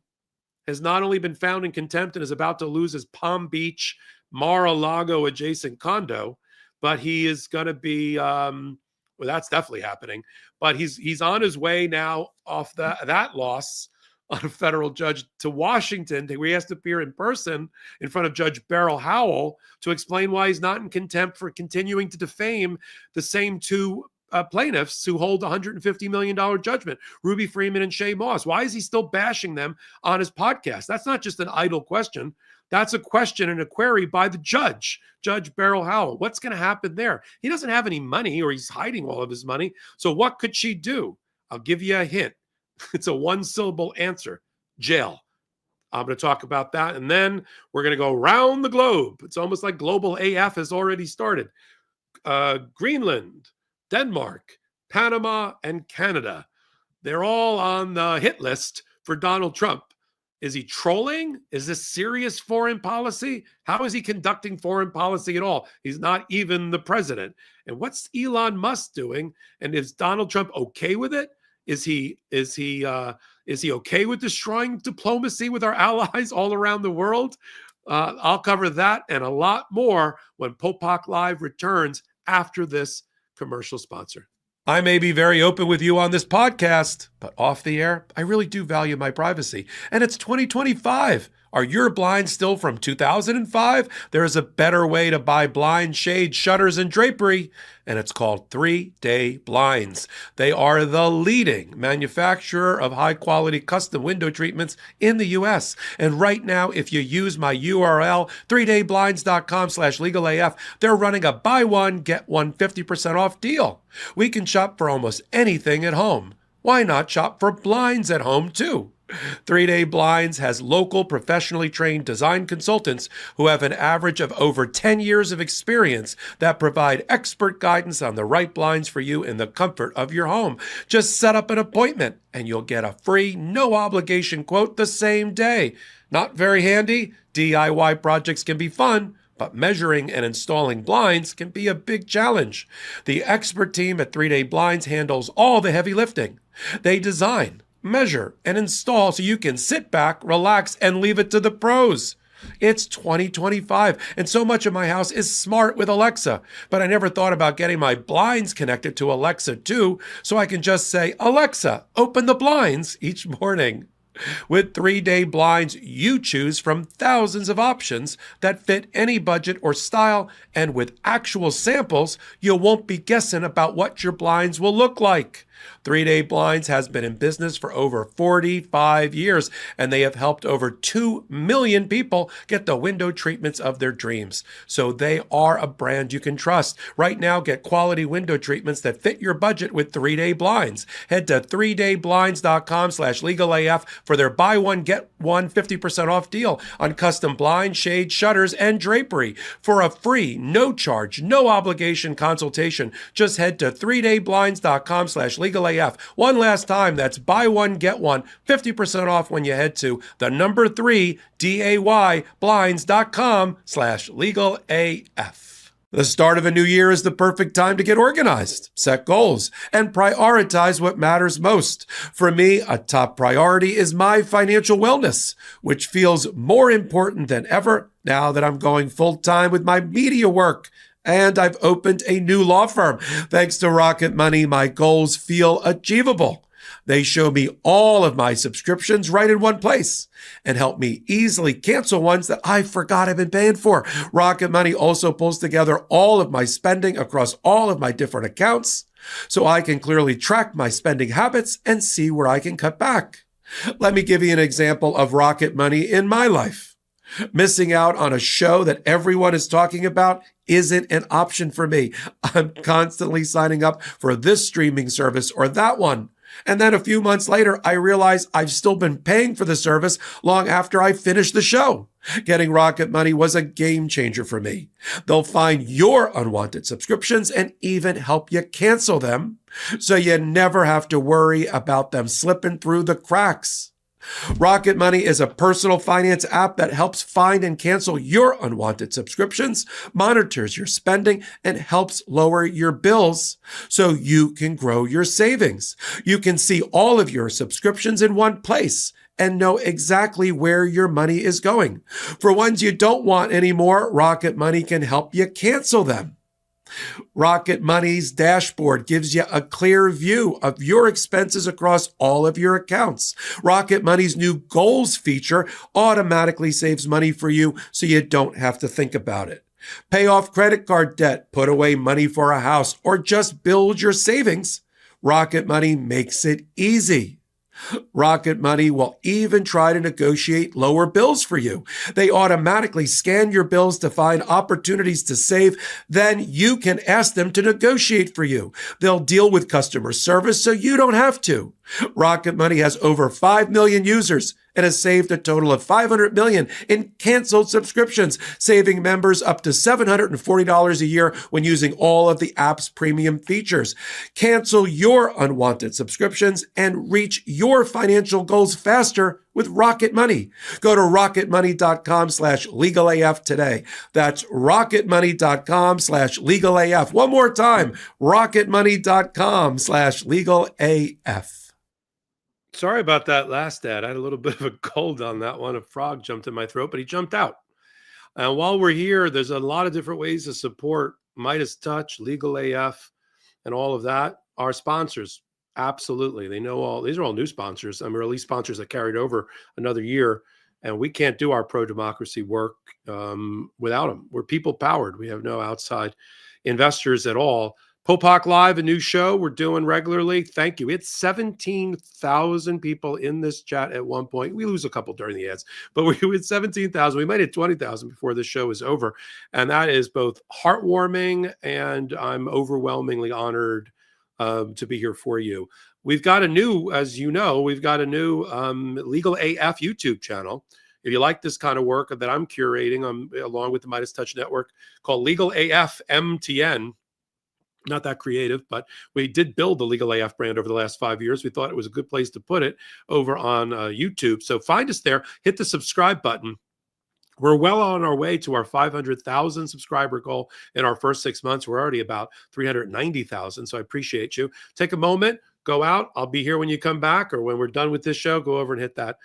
has not only been found in contempt and is about to lose his Palm Beach, Mar-a-Lago adjacent condo, but he is going to be, well, that's definitely happening, but he's on his way now off that loss on a federal judge to Washington, where he has to appear in person in front of Judge Beryl Howell to explain why he's not in contempt for continuing to defame the same two plaintiffs who hold $150 million judgment, Ruby Freeman and Shay Moss. Why is he still bashing them on his podcast? That's not just an idle question. That's a question and a query by the judge, Judge Beryl Howell. What's going to happen there? He doesn't have any money, or he's hiding all of his money. So what could she do? I'll give you a hint. It's a one-syllable answer: jail. I'm going to talk about that. And then we're going to go around the globe. It's almost like global AF has already started. Greenland, Denmark, Panama, and Canada. They're all on the hit list for Donald Trump. Is he trolling? Is this serious foreign policy? How is he conducting foreign policy at all? He's not even the president. And what's Elon Musk doing? And is Donald Trump okay with it? Is he okay with destroying diplomacy with our allies all around the world? I'll cover that and a lot more when Popac Live returns after this commercial sponsor. I may be very open with you on this podcast, but off the air, I really do value my privacy. And it's 2025. Are your blinds still from 2005? There is a better way to buy blinds, shades, shutters, and drapery, and it's called 3-Day Blinds. They are the leading manufacturer of high-quality custom window treatments in the U.S. And right now, if you use my URL, 3dayblinds.com/legalaf, they're running a buy one, get one 50% off deal. We can shop for almost anything at home. Why not shop for blinds at home too? 3-Day Blinds has local, professionally trained design consultants who have an average of over 10 years of experience that provide expert guidance on the right blinds for you in the comfort of your home. Just set up an appointment and you'll get a free, no obligation quote the same day. Not very handy? DIY projects can be fun, but measuring and installing blinds can be a big challenge. The expert team at 3-Day Blinds handles all the heavy lifting. They design, measure, and install so you can sit back, relax, and leave it to the pros. It's 2025, and so much of my house is smart with Alexa, but I never thought about getting my blinds connected to Alexa too, so I can just say, "Alexa, open the blinds" each morning. With 3-Day Blinds, you choose from thousands of options that fit any budget or style, and with actual samples, you won't be guessing about what your blinds will look like. 3-Day Blinds has been in business for over 45 years, and they have helped over 2 million people get the window treatments of their dreams. So they are a brand you can trust. Right now, get quality window treatments that fit your budget with 3-Day Blinds. Head to 3dayblinds.com/legalaf for their buy one, get one 50% off deal on custom blinds, shades, shutters, and drapery. For a free, no charge, no obligation consultation, just head to 3dayblinds.com/legalaf. One last time, that's buy one, get one, 50% off when you head to the number 3, DAY, blinds.com/legalaf. The start of a new year is the perfect time to get organized, set goals, and prioritize what matters most. For me, a top priority is my financial wellness, which feels more important than ever now that I'm going full-time with my media work. And I've opened a new law firm. Thanks to Rocket Money, my goals feel achievable. They show me all of my subscriptions right in one place and help me easily cancel ones that I forgot I've been paying for. Rocket Money also pulls together all of my spending across all of my different accounts so I can clearly track my spending habits and see where I can cut back. Let me give you an example of Rocket Money in my life. Missing out on a show that everyone is talking about isn't an option for me. I'm constantly signing up for this streaming service or that one. And then a few months later, I realize I've still been paying for the service long after I finished the show. Getting Rocket Money was a game changer for me. They'll find your unwanted subscriptions and even help you cancel them, so you never have to worry about them slipping through the cracks. Rocket Money is a personal finance app that helps find and cancel your unwanted subscriptions, monitors your spending, and helps lower your bills so you can grow your savings. You can see all of your subscriptions in one place and know exactly where your money is going. For ones you don't want anymore, Rocket Money can help you cancel them. Rocket Money's dashboard gives you a clear view of your expenses across all of your accounts. Rocket Money's new goals feature automatically saves money for you so you don't have to think about it. Pay off credit card debt, put away money for a house, or just build your savings. Rocket Money makes it easy. Rocket Money will even try to negotiate lower bills for you. They automatically scan your bills to find opportunities to save. Then you can ask them to negotiate for you. They'll deal with customer service so you don't have to. Rocket Money has over 5 million users and has saved a total of $500 million in canceled subscriptions, saving members up to $740 a year when using all of the app's premium features. Cancel your unwanted subscriptions and reach your financial goals faster with Rocket Money. Go to rocketmoney.com/legalaf today. That's rocketmoney.com/legalaf. One more time, rocketmoney.com/legalaf. Sorry about that last ad. I had a little bit of a cold on that one. A frog jumped in my throat, but he jumped out. And while we're here, there's a lot of different ways to support Midas Touch, Legal AF, and all of that. Our sponsors, absolutely. They know all, these are all new sponsors. I mean, or at least sponsors that carried over another year. And we can't do our pro-democracy work without them. We're people powered. We have no outside investors at all. Popac Live, a new show we're doing regularly. Thank you. It's 17,000 people in this chat at one point. We lose a couple during the ads, but we had 17,000. We might hit 20,000 before the show is over. And that is both heartwarming and I'm overwhelmingly honored to be here for you. we've got a new, as you know, we've got a new Legal AF YouTube channel. If you like this kind of work that I'm curating along with the Midas Touch Network, called Legal AF MTN. Not that creative, but we did build the Legal AF brand over the last 5 years. We thought it was a good place to put it over on YouTube. So find us there, hit the subscribe button. We're well on our way to our 500,000 subscriber goal in our first 6 months. We're already about 390,000. So I appreciate you. Take a moment, go out. I'll be here when you come back, or when we're done with this show, go over and hit that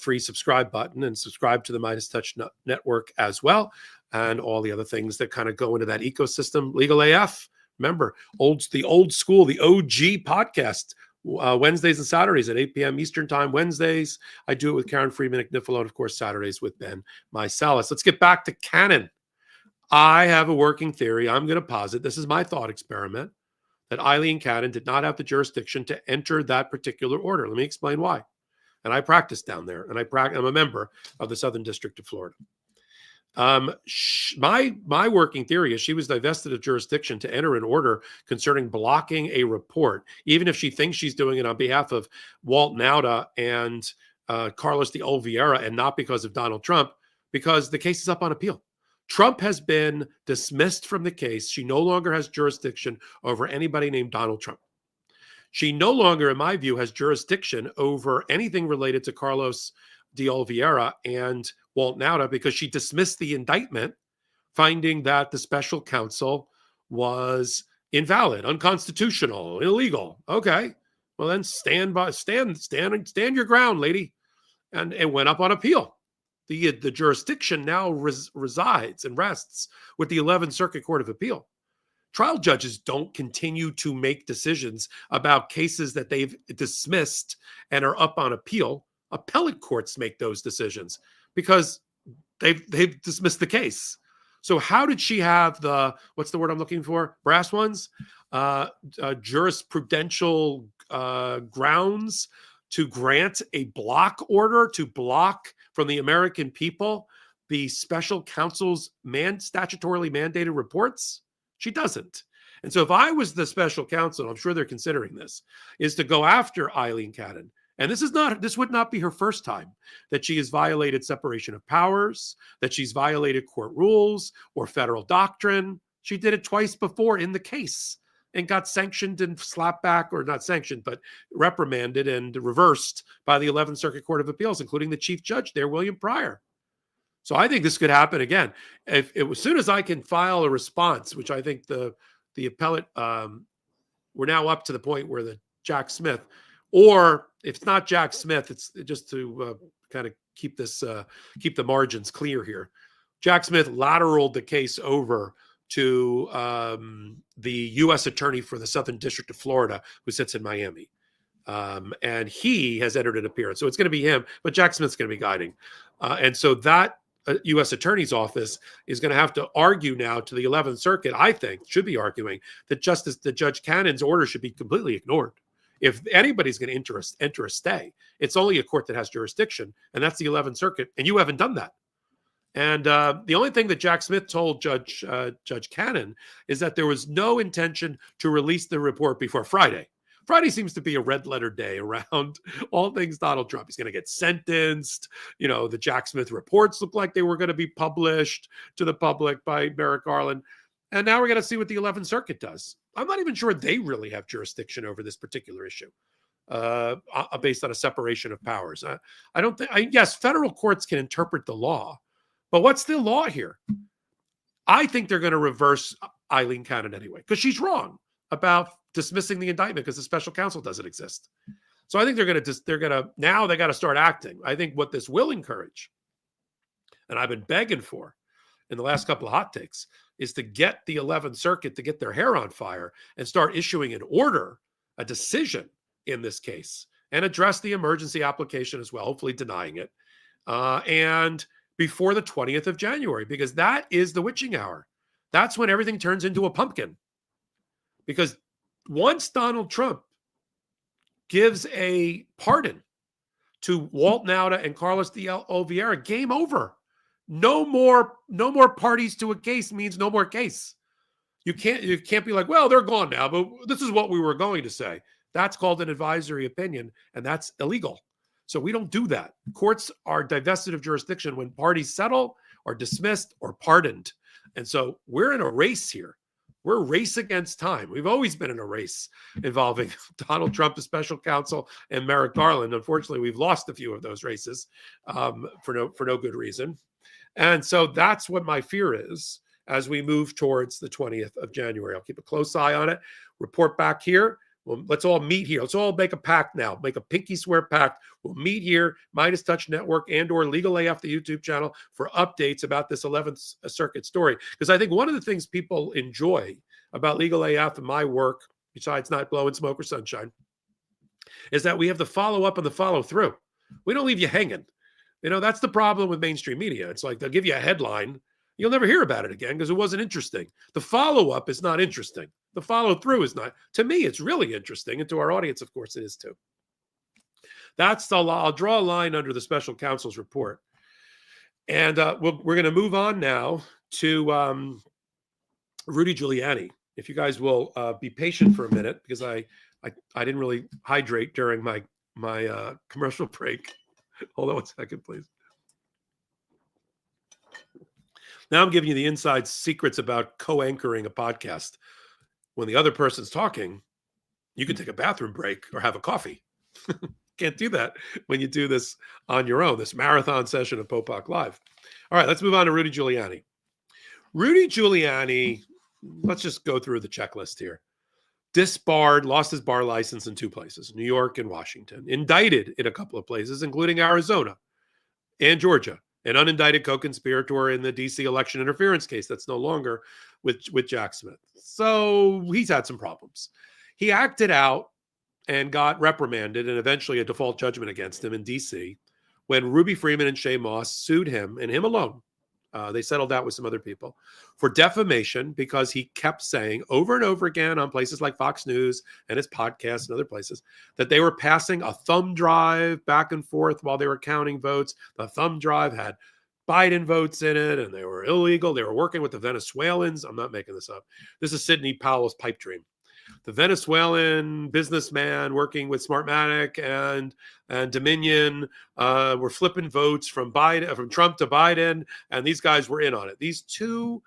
free subscribe button and subscribe to the Midas Touch Network as well, and all the other things that kind of go into that ecosystem. Legal AF. Remember, the old school, the OG podcast, Wednesdays and Saturdays at 8 p.m. Eastern Time. Wednesdays, I do it with Karen Freeman at Niffalo, and of course, Saturdays with Ben Mysalis. Let's get back to Canon. I have a working theory. I'm going to posit, this is my thought experiment, that Eileen Cannon did not have the jurisdiction to enter that particular order. Let me explain why. And I practice down there, and I'm a member of the Southern District of Florida. My working theory is she was divested of jurisdiction to enter an order concerning blocking a report, even if she thinks she's doing it on behalf of Walt Nauta and Carlos de Oliveira, and not because of Donald Trump, because the case is up on appeal. Trump has been dismissed from the case. She no longer has jurisdiction over anybody named Donald Trump. She no longer, in my view, has jurisdiction over anything related to Carlos de Oliveira and Walt Nauta, because she dismissed the indictment, finding that the special counsel was invalid, unconstitutional, illegal. Okay, well then stand your ground, lady. And it went up on appeal. The jurisdiction now resides and rests with the 11th Circuit Court of Appeal. Trial judges don't continue to make decisions about cases that they've dismissed and are up on appeal. Appellate courts make those decisions because they've dismissed the case. So how did she have what's the word I'm looking for? Brass ones? Jurisprudential grounds to grant a block order, to block from the American people the special counsel's statutorily mandated reports? She doesn't. And so if I was the special counsel, I'm sure they're considering this, is to go after Eileen Cannon. And this would not be her first time that she has violated separation of powers, that she's violated court rules or federal doctrine. She did it twice before in the case and got sanctioned and slapped back, or not sanctioned, but reprimanded and reversed by the 11th Circuit Court of Appeals, including the chief judge there, William Pryor. So I think this could happen again. As soon as I can file a response, which I think the appellate, we're now up to the point where the Jack Smith, or if it's not Jack Smith, it's just to kind of keep the margins clear here. Jack Smith lateraled the case over to the U.S. attorney for the Southern District of Florida, who sits in Miami. And he has entered an appearance. So it's going to be him, but Jack Smith's going to be guiding. And so that U.S. attorney's office is going to have to argue now to the 11th Circuit, I think, should be arguing that Judge Cannon's order should be completely ignored. If anybody's going to enter a stay, it's only a court that has jurisdiction, and that's the 11th Circuit, and you haven't done that. And the only thing that Jack Smith told Judge Cannon is that there was no intention to release the report before Friday. Friday seems to be a red letter day around all things Donald Trump. He's going to get sentenced. You know, the Jack Smith reports look like they were going to be published to the public by Merrick Garland. And now we're going to see what the 11th Circuit does. I'm not even sure they really have jurisdiction over this particular issue based on a separation of powers. I don't think, yes, federal courts can interpret the law, but what's the law here? I think they're going to reverse Eileen Cannon anyway, because she's wrong about dismissing the indictment because the special counsel doesn't exist. So I think now they got to start acting. I think what this will encourage, and I've been begging for in the last couple of hot takes, is to get the 11th Circuit to get their hair on fire and start issuing an order, a decision in this case, and address the emergency application as well, hopefully denying it. And before the 20th of January, because that is the witching hour. That's when everything turns into a pumpkin. Because once Donald Trump gives a pardon to Walt Nauta and Carlos de Oliveira, game over. No more parties to a case means no more case. You can't be like, well, they're gone now, but this is what we were going to say. That's called an advisory opinion, and that's illegal. So we don't do that. Courts are divested of jurisdiction when parties settle, are dismissed, or pardoned. And so we're in a race here. We're a race against time. We've always been in a race involving Donald Trump, the special counsel, and Merrick Garland. Unfortunately, we've lost a few of those races for no good reason. And so that's what my fear is as we move towards the 20th of January. I'll keep a close eye on it. Report back here. Well, let's all meet here. Let's all make a pact now. Make a pinky swear pact. We'll meet here, Midas Touch Network and or Legal AF, the YouTube channel, for updates about this 11th Circuit story. Because I think one of the things people enjoy about Legal AF and my work, besides not blowing smoke or sunshine, is that we have the follow-up and the follow-through. We don't leave you hanging. You know, that's the problem with mainstream media. It's like they'll give you a headline. You'll never hear about it again because it wasn't interesting. The follow-up is not interesting. The follow-through is not. To me, it's really interesting. And to our audience, of course, it is too. That's the law. I'll draw a line under the special counsel's report. And we're going to move on now to Rudy Giuliani. If you guys will be patient for a minute, because I didn't really hydrate during my commercial break. Hold on 1 second, please. Now I'm giving you the inside secrets about co-anchoring a podcast. When the other person's talking, you can take a bathroom break or have a coffee. Can't do that when you do this on your own, this marathon session of Popac Live. All right, let's move on to Rudy Giuliani. Rudy Giuliani, let's just go through the checklist here. Disbarred, lost his bar license in 2 places, New York and Washington. Indicted in a couple of places, including Arizona and Georgia. An unindicted co-conspirator in the D.C. election interference case that's no longer with Jack Smith. So he's had some problems. He acted out and got reprimanded and eventually a default judgment against him in D.C. when Ruby Freeman and Shay Moss sued him and him alone. They settled out with some other people for defamation because he kept saying over and over again on places like Fox News and his podcasts and other places that they were passing a thumb drive back and forth while they were counting votes. The thumb drive had Biden votes in it and they were illegal. They were working with the Venezuelans. I'm not making this up. This is Sidney Powell's pipe dream. The Venezuelan businessman working with Smartmatic and Dominion were flipping votes from Trump to Biden, and these guys were in on it. These 2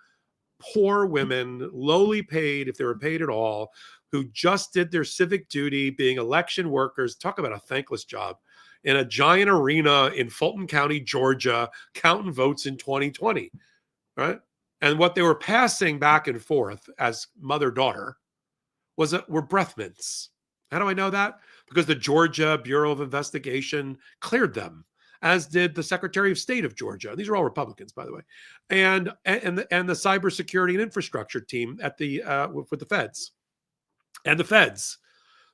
poor women, lowly paid, if they were paid at all, who just did their civic duty being election workers. Talk about a thankless job in a giant arena in Fulton County, Georgia, counting votes in 2020, right? And what they were passing back and forth as mother-daughter were breath mints. How do I know that? Because the Georgia Bureau of Investigation cleared them, as did the Secretary of State of Georgia. These are all Republicans, by the way, and the cybersecurity and infrastructure team at the with the feds, and the feds.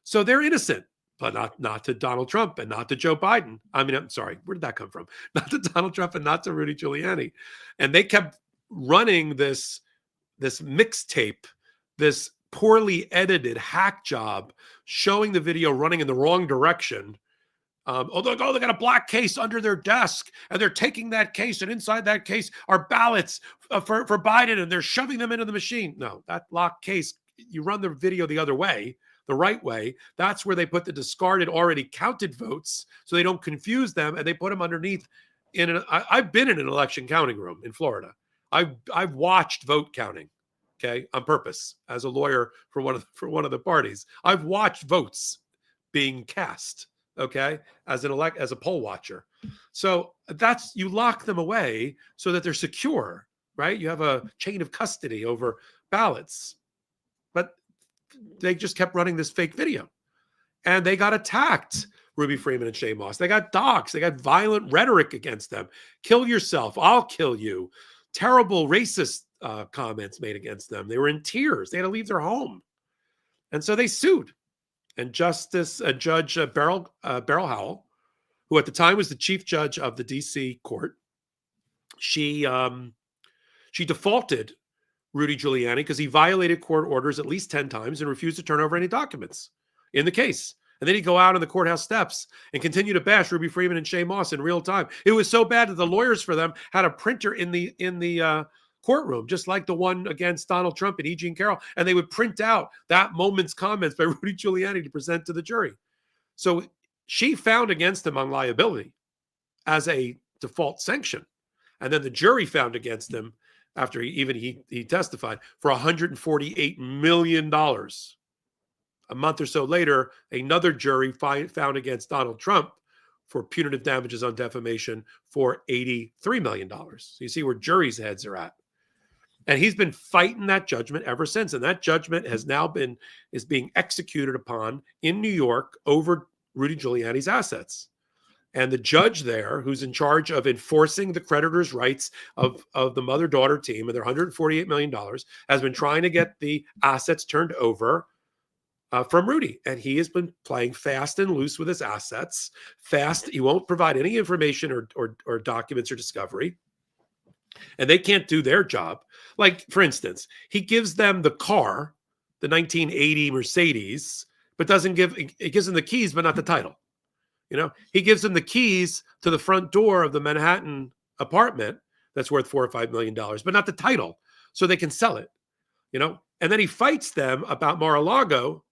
So they're innocent, but not to Donald Trump and not to Joe Biden. I mean, I'm sorry, where did that come from? Not to Donald Trump and not to Rudy Giuliani. And they kept running this mixtape, this poorly edited hack job, showing the video running in the wrong direction. They got a black case under their desk and they're taking that case, and inside that case are ballots for Biden, and they're shoving them into the machine. No, that locked case, you run the video the other way, the right way. That's where they put the discarded, already counted votes so they don't confuse them, and they put them underneath. I've been in an election counting room in Florida. I've watched vote counting. Okay, on purpose, as a lawyer for one of the parties, I've watched votes being cast. Okay, as a poll watcher. So you lock them away so that they're secure, right? You have a chain of custody over ballots, but they just kept running this fake video, and they got attacked. Ruby Freeman and Shay Moss. They got doxxed. They got violent rhetoric against them. Kill yourself. I'll kill you. Terrible racist comments made against them. They were in tears. They had to leave their home. And so they sued. And Judge Beryl Howell, who at the time was the chief judge of the D.C. court, she defaulted Rudy Giuliani because he violated court orders at least 10 times and refused to turn over any documents in the case. And then he'd go out on the courthouse steps and continue to bash Ruby Freeman and Shay Moss in real time. It was so bad that the lawyers for them had a printer in the courtroom, just like the one against Donald Trump and E. Jean Carroll, and they would print out that moment's comments by Rudy Giuliani to present to the jury. So she found against him on liability as a default sanction. And then the jury found against him after he testified for $148 million. A month or so later, another jury found against Donald Trump for punitive damages on defamation for $83 million. So you see where juries' heads are at. And he's been fighting that judgment ever since. And that judgment is being executed upon in New York over Rudy Giuliani's assets. And the judge there, who's in charge of enforcing the creditors' rights of the mother-daughter team and their $148 million, has been trying to get the assets turned over from Rudy. And he has been playing fast and loose with his assets. He won't provide any information or documents or discovery. And they can't do their job. Like, for instance, he gives them the car, the 1980 Mercedes, but it gives them the keys, but not the title. He gives them the keys to the front door of the Manhattan apartment that's worth $4 or $5 million, but not the title, so they can sell it. And then he fights them about Mar-a-Lago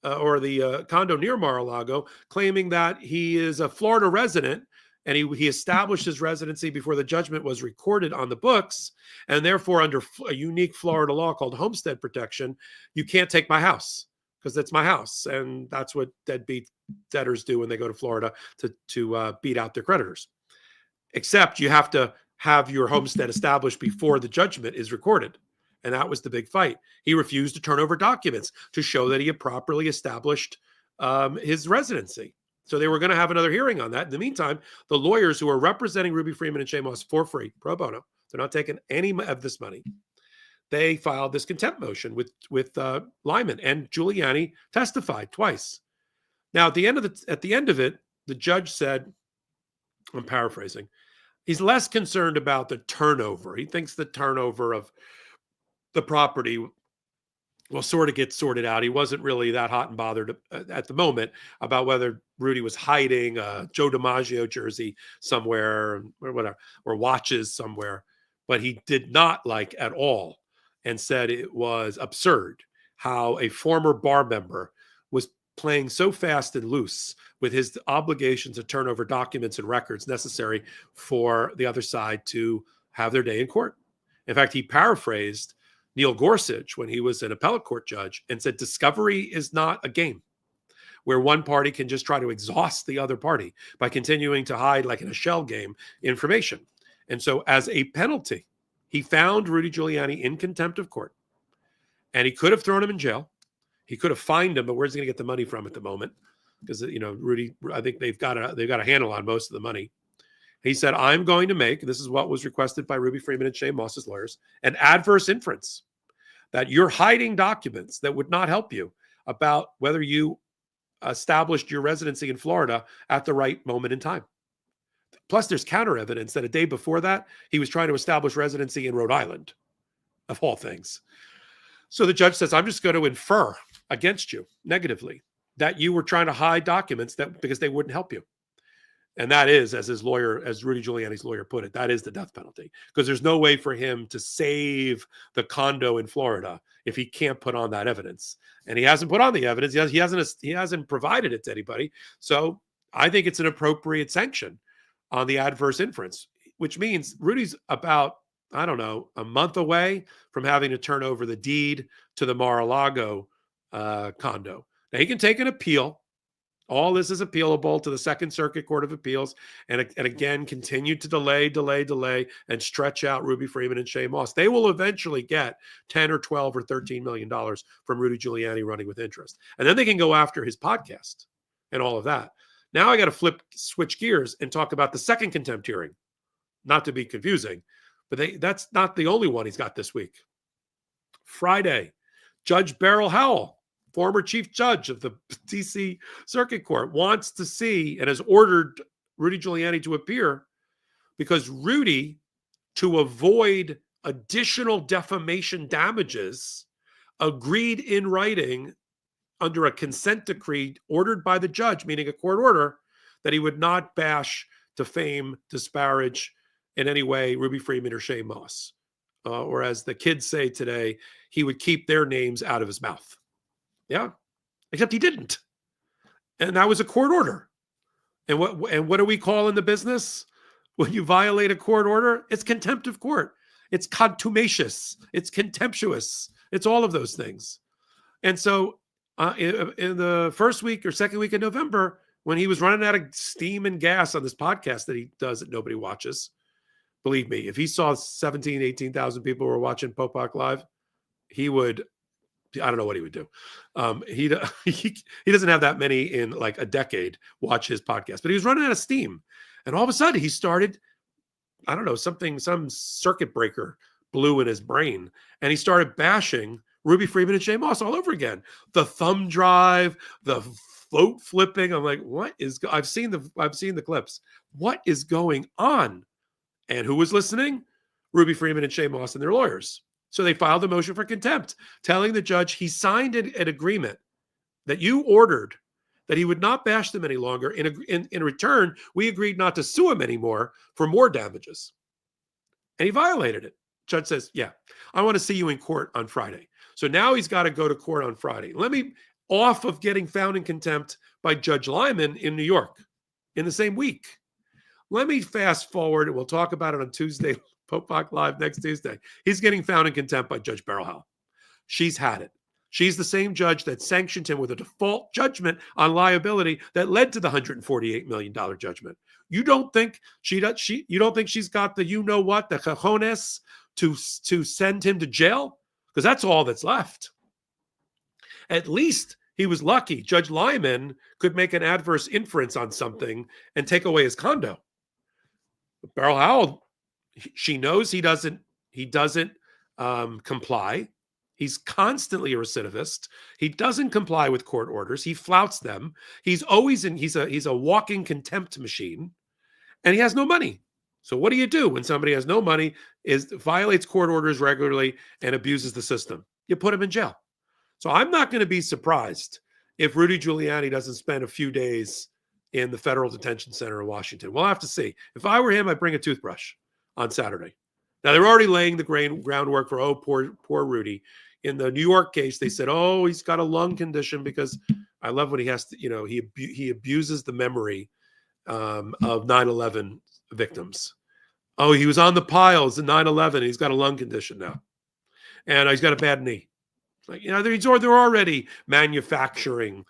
or the condo near Mar-a-Lago, claiming that he is a Florida resident and he established his residency before the judgment was recorded on the books, and therefore under a unique Florida law called homestead protection, you can't take my house, because that's my house. And that's what deadbeat debtors do when they go to Florida to beat out their creditors. Except you have to have your homestead established before the judgment is recorded. And that was the big fight. He refused to turn over documents to show that he had properly established his residency. So they were going to have another hearing on that. In the meantime, the lawyers who are representing Ruby Freeman and Shea Moss for free, pro bono, they're not taking any of this money. They filed this contempt motion with Lyman, and Giuliani testified twice. Now, at the end of it, the judge said, I'm paraphrasing, he's less concerned about the turnover. He thinks the turnover of the property will sort of get sorted out. He wasn't really that hot and bothered at the moment about whether Rudy was hiding a Joe DiMaggio jersey somewhere or whatever, or watches somewhere. But he did not like at all, and said it was absurd how a former bar member was playing so fast and loose with his obligation to turn over documents and records necessary for the other side to have their day in court. In fact, he paraphrased Neil Gorsuch when he was an appellate court judge and said, discovery is not a game where one party can just try to exhaust the other party by continuing to hide, like in a shell game, information. And so as a penalty, he found Rudy Giuliani in contempt of court, and he could have thrown him in jail. He could have fined him, but where's he going to get the money from at the moment? Because, Rudy, I think they've got a handle on most of the money. He said, I'm going to make, this is what was requested by Ruby Freeman and Shea Moss's lawyers, an adverse inference that you're hiding documents that would not help you about whether you established your residency in Florida at the right moment in time. Plus, there's counter evidence that a day before that, he was trying to establish residency in Rhode Island, of all things. So the judge says, I'm just going to infer against you negatively that you were trying to hide documents because they wouldn't help you. And that is, as Rudy Giuliani's lawyer put it, that is the death penalty, because there's no way for him to save the condo in Florida if he can't put on that evidence. And he hasn't put on the evidence. He hasn't provided it to anybody. So I think it's an appropriate sanction on the adverse inference, which means Rudy's about, I don't know, a month away from having to turn over the deed to the Mar-a-Lago condo. Now, he can take an appeal. All this is appealable to the Second Circuit Court of Appeals, and again, continue to delay, and stretch out Ruby Freeman and Shea Moss. They will eventually get 10 or 12 or $13 million from Rudy Giuliani running with interest. And then they can go after his podcast and all of that. Now I got to switch gears and talk about the second contempt hearing. Not to be confusing, but that's not the only one he's got this week. Friday, Judge Beryl Howell, former chief judge of the D.C. Circuit Court, wants to see and has ordered Rudy Giuliani to appear because Rudy, to avoid additional defamation damages, agreed in writing under a consent decree ordered by the judge, meaning a court order, that he would not bash, defame, disparage in any way Ruby Freeman or Shea Moss or as the kids say today, he would keep their names out of his mouth. Yeah, except he didn't. And that was a court order. And what do we call in the business when you violate a court order? It's contempt of court. It's contumacious. It's contemptuous. It's all of those things. And so in the first week or second week of November, when he was running out of steam and gas on this podcast that he does that nobody watches, believe me, if he saw 17, 18,000 people were watching Popac live, he would, I don't know what he would do. He doesn't have that many in like a decade watch his podcast, but he was running out of steam. And all of a sudden he started, I don't know, some circuit breaker blew in his brain. And he started bashing Ruby Freeman and Shay Moss all over again. The thumb drive, the float flipping. I'm like, what is, I've seen the clips. What is going on? And who was listening? Ruby Freeman and Shay Moss and their lawyers. So they filed a motion for contempt, telling the judge he signed an agreement that you ordered that he would not bash them any longer. In return, we agreed not to sue him anymore for more damages. And he violated it. Judge says, yeah, I want to see you in court on Friday. So now he's got to go to court on Friday. Let me off of getting found in contempt by Judge Lyman in New York in the same week. Let me fast forward, and we'll talk about it on Tuesday, Popac Live next Tuesday. He's getting found in contempt by Judge Beryl Howell. She's had it. She's the same judge that sanctioned him with a default judgment on liability that led to the $148 million judgment. You don't think you don't think she's got the the cojones to send him to jail? Because that's all that's left. At least he was lucky. Judge Lyman could make an adverse inference on something and take away his condo. Beryl Howell, she knows he doesn't comply. He's constantly a recidivist. He doesn't comply with court orders. He flouts them. He's always he's a walking contempt machine, and he has no money. So what do you do when somebody has no money, violates court orders regularly, and abuses the system? You put him in jail. So I'm not going to be surprised if Rudy Giuliani doesn't spend a few days in the federal detention center in Washington. We'll have to see. If I were him, I'd bring a toothbrush on Saturday. Now, they're already laying the groundwork for, oh, poor Rudy. In the New York case, they said, oh, he's got a lung condition because I love when he has to, he abuses the memory of 9/11 victims. Oh, he was on the piles in 9/11. He's got a lung condition now. And he's got a bad knee. Like, they're already manufacturing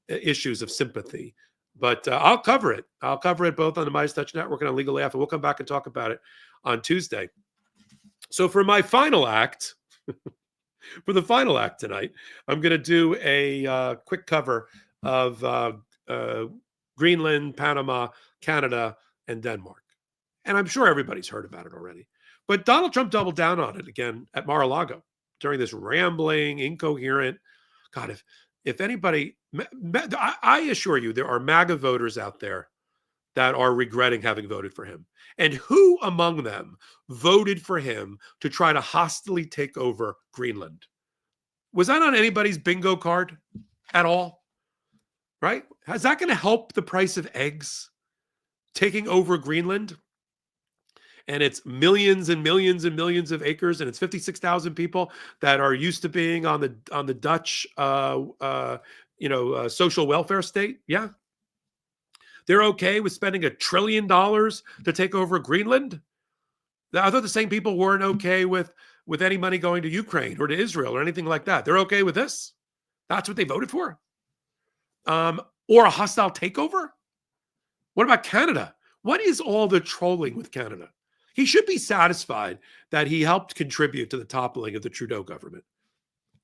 issues of sympathy. But I'll cover it. I'll cover it both on the Midas Touch Network and on Legal AF, and we'll come back and talk about it on Tuesday. So for my final act, tonight, I'm going to do a quick cover of Greenland, Panama, Canada, and Denmark. And I'm sure everybody's heard about it already. But Donald Trump doubled down on it again at Mar-a-Lago during this rambling, incoherent, God, if anybody, I assure you, there are MAGA voters out there that are regretting having voted for him. And who among them voted for him to try to hostilely take over Greenland? Was that on anybody's bingo card at all? Right? Is that going to help the price of eggs? Taking over Greenland? And it's millions and millions and millions of acres, and it's 56,000 people that are used to being on the Dutch, social welfare state. Yeah, they're okay with spending $1 trillion to take over Greenland. I thought the same people weren't okay with any money going to Ukraine or to Israel or anything like that. They're okay with this. That's what they voted for. Or a hostile takeover. What about Canada? What is all the trolling with Canada? He should be satisfied that he helped contribute to the toppling of the Trudeau government.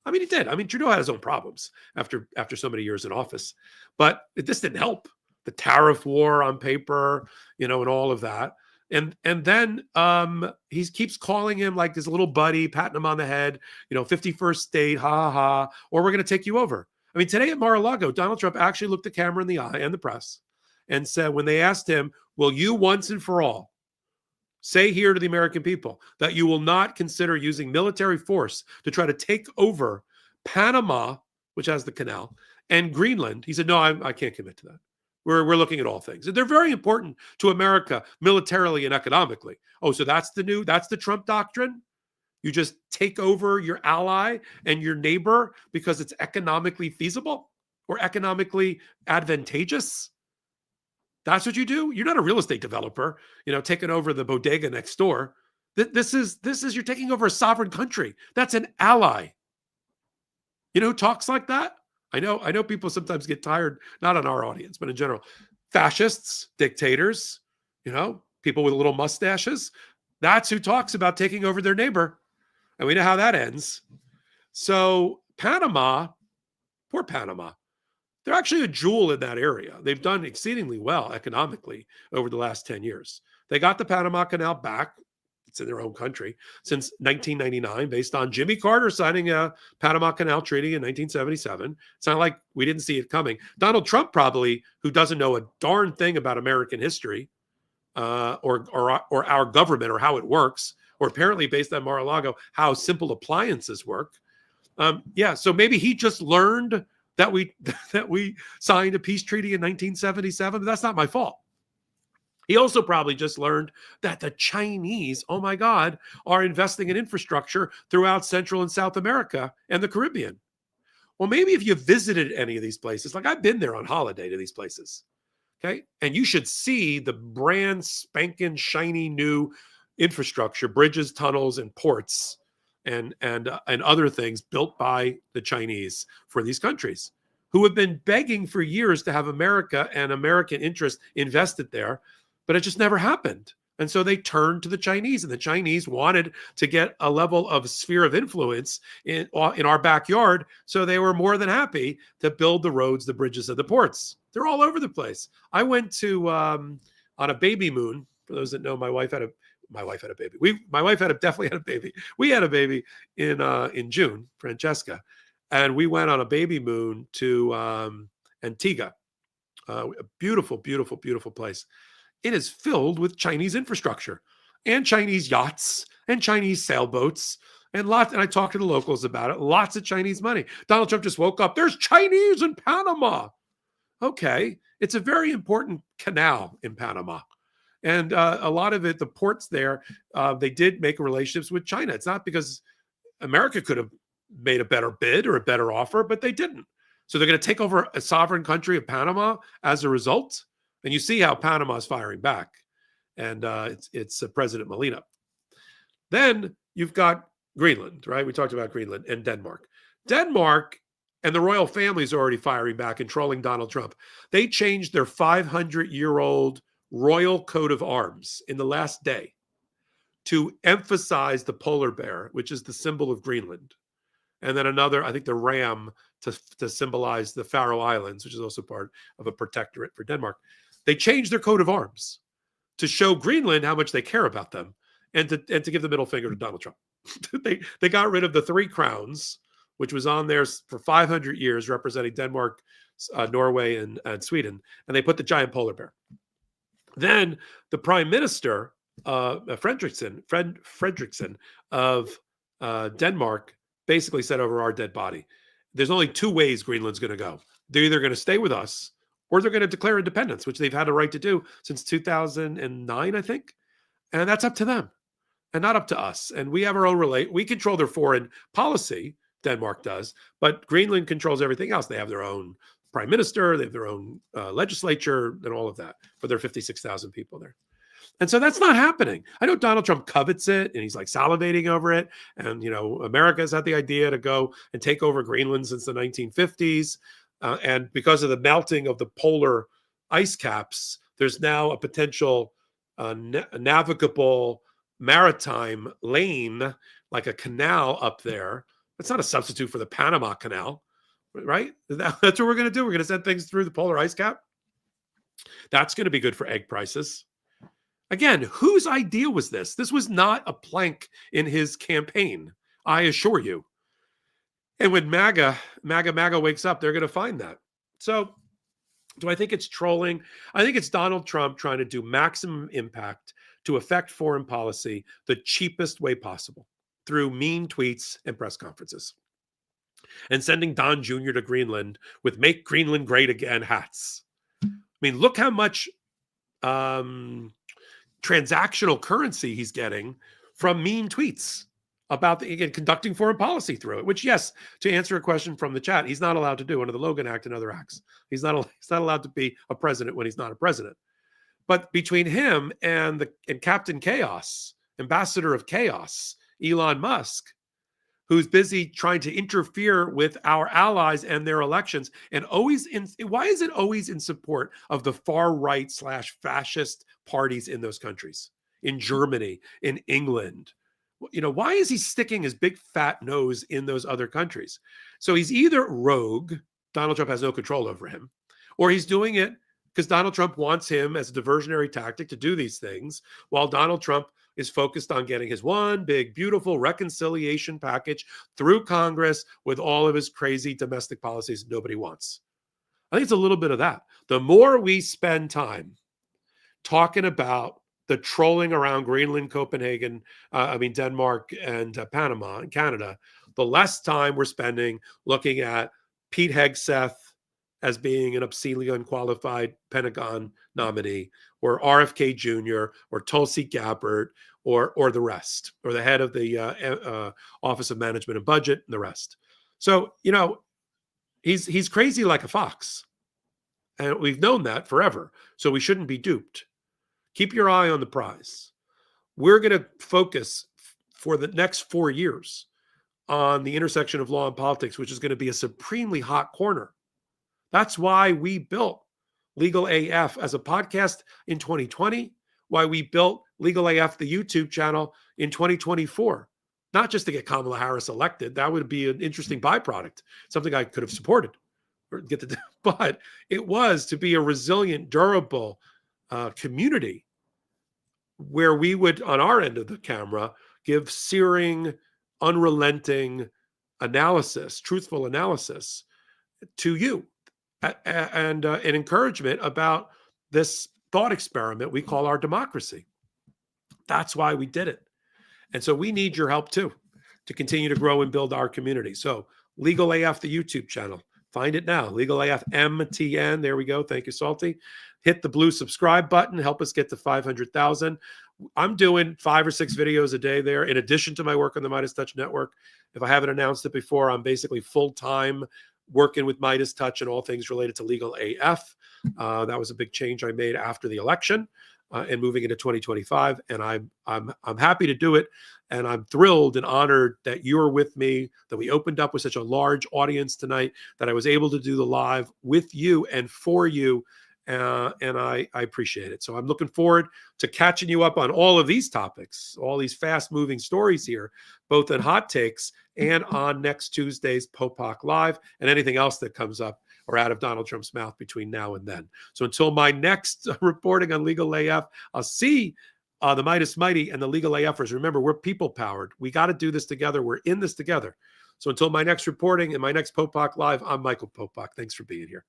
I mean, he did. I mean, Trudeau had his own problems after so many years in office, but this didn't help. The tariff war on paper, and all of that. And then he keeps calling him like his little buddy, patting him on the head, 51st state, ha, ha, ha, or we're going to take you over. I mean, today at Mar-a-Lago, Donald Trump actually looked the camera in the eye and the press and said, when they asked him, will you once and for all say here to the American people that you will not consider using military force to try to take over Panama, which has the canal, and Greenland? He said, no, I can't commit to that. We're looking at all things. And they're very important to America militarily and economically. Oh, so that's the Trump doctrine? You just take over your ally and your neighbor because it's economically feasible or economically advantageous. That's what you do. You're not a real estate developer, taking over the bodega next door. This is you're taking over a sovereign country. That's an ally. You know who talks like that? I know people sometimes get tired, not on our audience, but in general. Fascists, dictators, people with little mustaches. That's who talks about taking over their neighbor. And we know how that ends. So Panama, poor Panama, they're actually a jewel in that area. They've done exceedingly well economically over the last 10 years. They got the Panama Canal back. It's in their own country since 1999, based on Jimmy Carter signing a Panama Canal Treaty in 1977. It's not like we didn't see it coming. Donald Trump probably, who doesn't know a darn thing about American history or our government or how it works, or apparently based on Mar-a-Lago, how simple appliances work. So maybe he just learned that we signed a peace treaty in 1977. But that's not my fault. He also probably just learned that the Chinese, oh my God, are investing in infrastructure throughout Central and South America and the Caribbean. Well, maybe if you visited any of these places, like I've been there on holiday to these places, okay? And you should see the brand spanking shiny new infrastructure, bridges, tunnels, and ports and other things built by the Chinese for these countries, who have been begging for years to have America and American interest invested there, but it just never happened. And so they turned to the Chinese, and the Chinese wanted to get a level of sphere of influence in our backyard. So they were more than happy to build the roads, the bridges, and the ports. They're all over the place. I went to on a baby moon. For those that know, my wife had a baby. My wife definitely had a baby. We had a baby in June, Francesca, and we went on a baby moon to Antigua. A beautiful, beautiful, beautiful place. It is filled with Chinese infrastructure and Chinese yachts and Chinese sailboats and lots. And I talked to the locals about it. Lots of Chinese money. Donald Trump just woke up. There's Chinese in Panama. Okay. It's a very important canal in Panama. And a lot of it, the ports there, they did make relationships with China. It's not because America could have made a better bid or a better offer, but they didn't. So they're going to take over a sovereign country of Panama as a result. And you see how Panama is firing back. And it's President Molina. Then you've got Greenland, right? We talked about Greenland and Denmark. Denmark and the royal family is already firing back and trolling Donald Trump. They changed their 500-year-old royal coat of arms in the last day to emphasize the polar bear, which is the symbol of Greenland. And then another, I think the ram to symbolize the Faroe Islands, which is also part of a protectorate for Denmark. They changed their coat of arms to show Greenland how much they care about them and to give the middle finger to Donald Trump. They got rid of the 3 crowns, which was on there for 500 years, representing Denmark, Norway, and Sweden, and they put the giant polar bear. Then the prime minister, Fredriksson of Denmark, basically said over our dead body, there's only 2 ways Greenland's going to go. They're either going to stay with us or they're going to declare independence, which they've had a right to do since 2009, I think. And that's up to them and not up to us. And we have our own we control their foreign policy, Denmark does, but Greenland controls everything else. They have their own prime minister, they have their own legislature and all of that for their 56,000 people there. And so that's not happening. I know Donald Trump covets it and he's like salivating over it. And, America's had the idea to go and take over Greenland since the 1950s. And because of the melting of the polar ice caps, there's now a potential navigable maritime lane, like a canal up there. It's not a substitute for the Panama Canal, right? That's what we're going to do. We're going to send things through the polar ice cap. That's going to be good for egg prices. Again, whose idea was this? This was not a plank in his campaign, I assure you. And when MAGA wakes up, they're going to find that. So do I think it's trolling? I think it's Donald Trump trying to do maximum impact to affect foreign policy the cheapest way possible through mean tweets and press conferences. And sending Don Jr. to Greenland with "Make Greenland Great Again" hats. I mean, look how much transactional currency he's getting from mean tweets about again, conducting foreign policy through it, which, yes, to answer a question from the chat, he's not allowed to do under the Logan Act and other acts. He's not allowed to be a president when he's not a president. But between him and Captain Chaos, Ambassador of Chaos, Elon Musk, who's busy trying to interfere with our allies and their elections, and why is it always in support of the far right / fascist parties in those countries, in Germany, in England? Why is he sticking his big fat nose in those other countries? So he's either rogue, Donald Trump has no control over him, or he's doing it because Donald Trump wants him as a diversionary tactic to do these things, while Donald Trump is focused on getting his one big, beautiful reconciliation package through Congress with all of his crazy domestic policies nobody wants. I think it's a little bit of that. The more we spend time talking about the trolling around Greenland, Copenhagen, Denmark and Panama and Canada, the less time we're spending looking at Pete Hegseth as being an obscenely unqualified Pentagon nominee, or RFK Jr., or Tulsi Gabbard, or the rest, or the head of the Office of Management and Budget, and the rest. So, he's crazy like a fox. And we've known that forever. So we shouldn't be duped. Keep your eye on the prize. We're going to focus for the next 4 years on the intersection of law and politics, which is going to be a supremely hot corner. That's why we built Legal AF as a podcast in 2020, why we built Legal AF, the YouTube channel, in 2024. Not just to get Kamala Harris elected. That would be an interesting byproduct, something I could have supported, but it was to be a resilient, durable community where we would, on our end of the camera, give searing, unrelenting analysis, truthful analysis to you, and an encouragement about this thought experiment we call our democracy. That's why we did it. And so we need your help too, to continue to grow and build our community. So Legal AF, the YouTube channel, find it now. Legal AF MTN. There we go. Thank you, Salty. Hit the blue subscribe button. Help us get to 500,000. I'm doing 5 or 6 videos a day there, in addition to my work on the Midas Touch Network. If I haven't announced it before, I'm basically full-time working with Midas Touch and all things related to Legal AF. That was a big change I made after the election and moving into 2025. And I'm happy to do it. And I'm thrilled and honored that you're with me, that we opened up with such a large audience tonight, that I was able to do the live with you and for you. And I appreciate it. So I'm looking forward to catching you up on all of these topics, all these fast-moving stories here, both in Hot Takes and on next Tuesday's Popac Live, and anything else that comes up or out of Donald Trump's mouth between now and then. So until my next reporting on Legal AF, I'll see the Midas Mighty and the Legal AFers. Remember, we're people-powered. We got to do this together. We're in this together. So until my next reporting and my next Popac Live, I'm Michael Popac. Thanks for being here.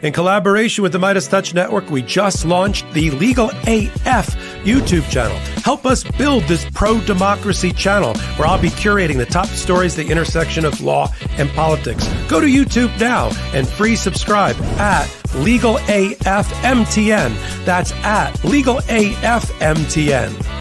In collaboration with the Midas Touch Network, we just launched the Legal AF YouTube channel. Help us build this pro-democracy channel where I'll be curating the top stories, the intersection of law and politics. Go to YouTube now and free subscribe at Legal AF MTN. That's at Legal AF MTN.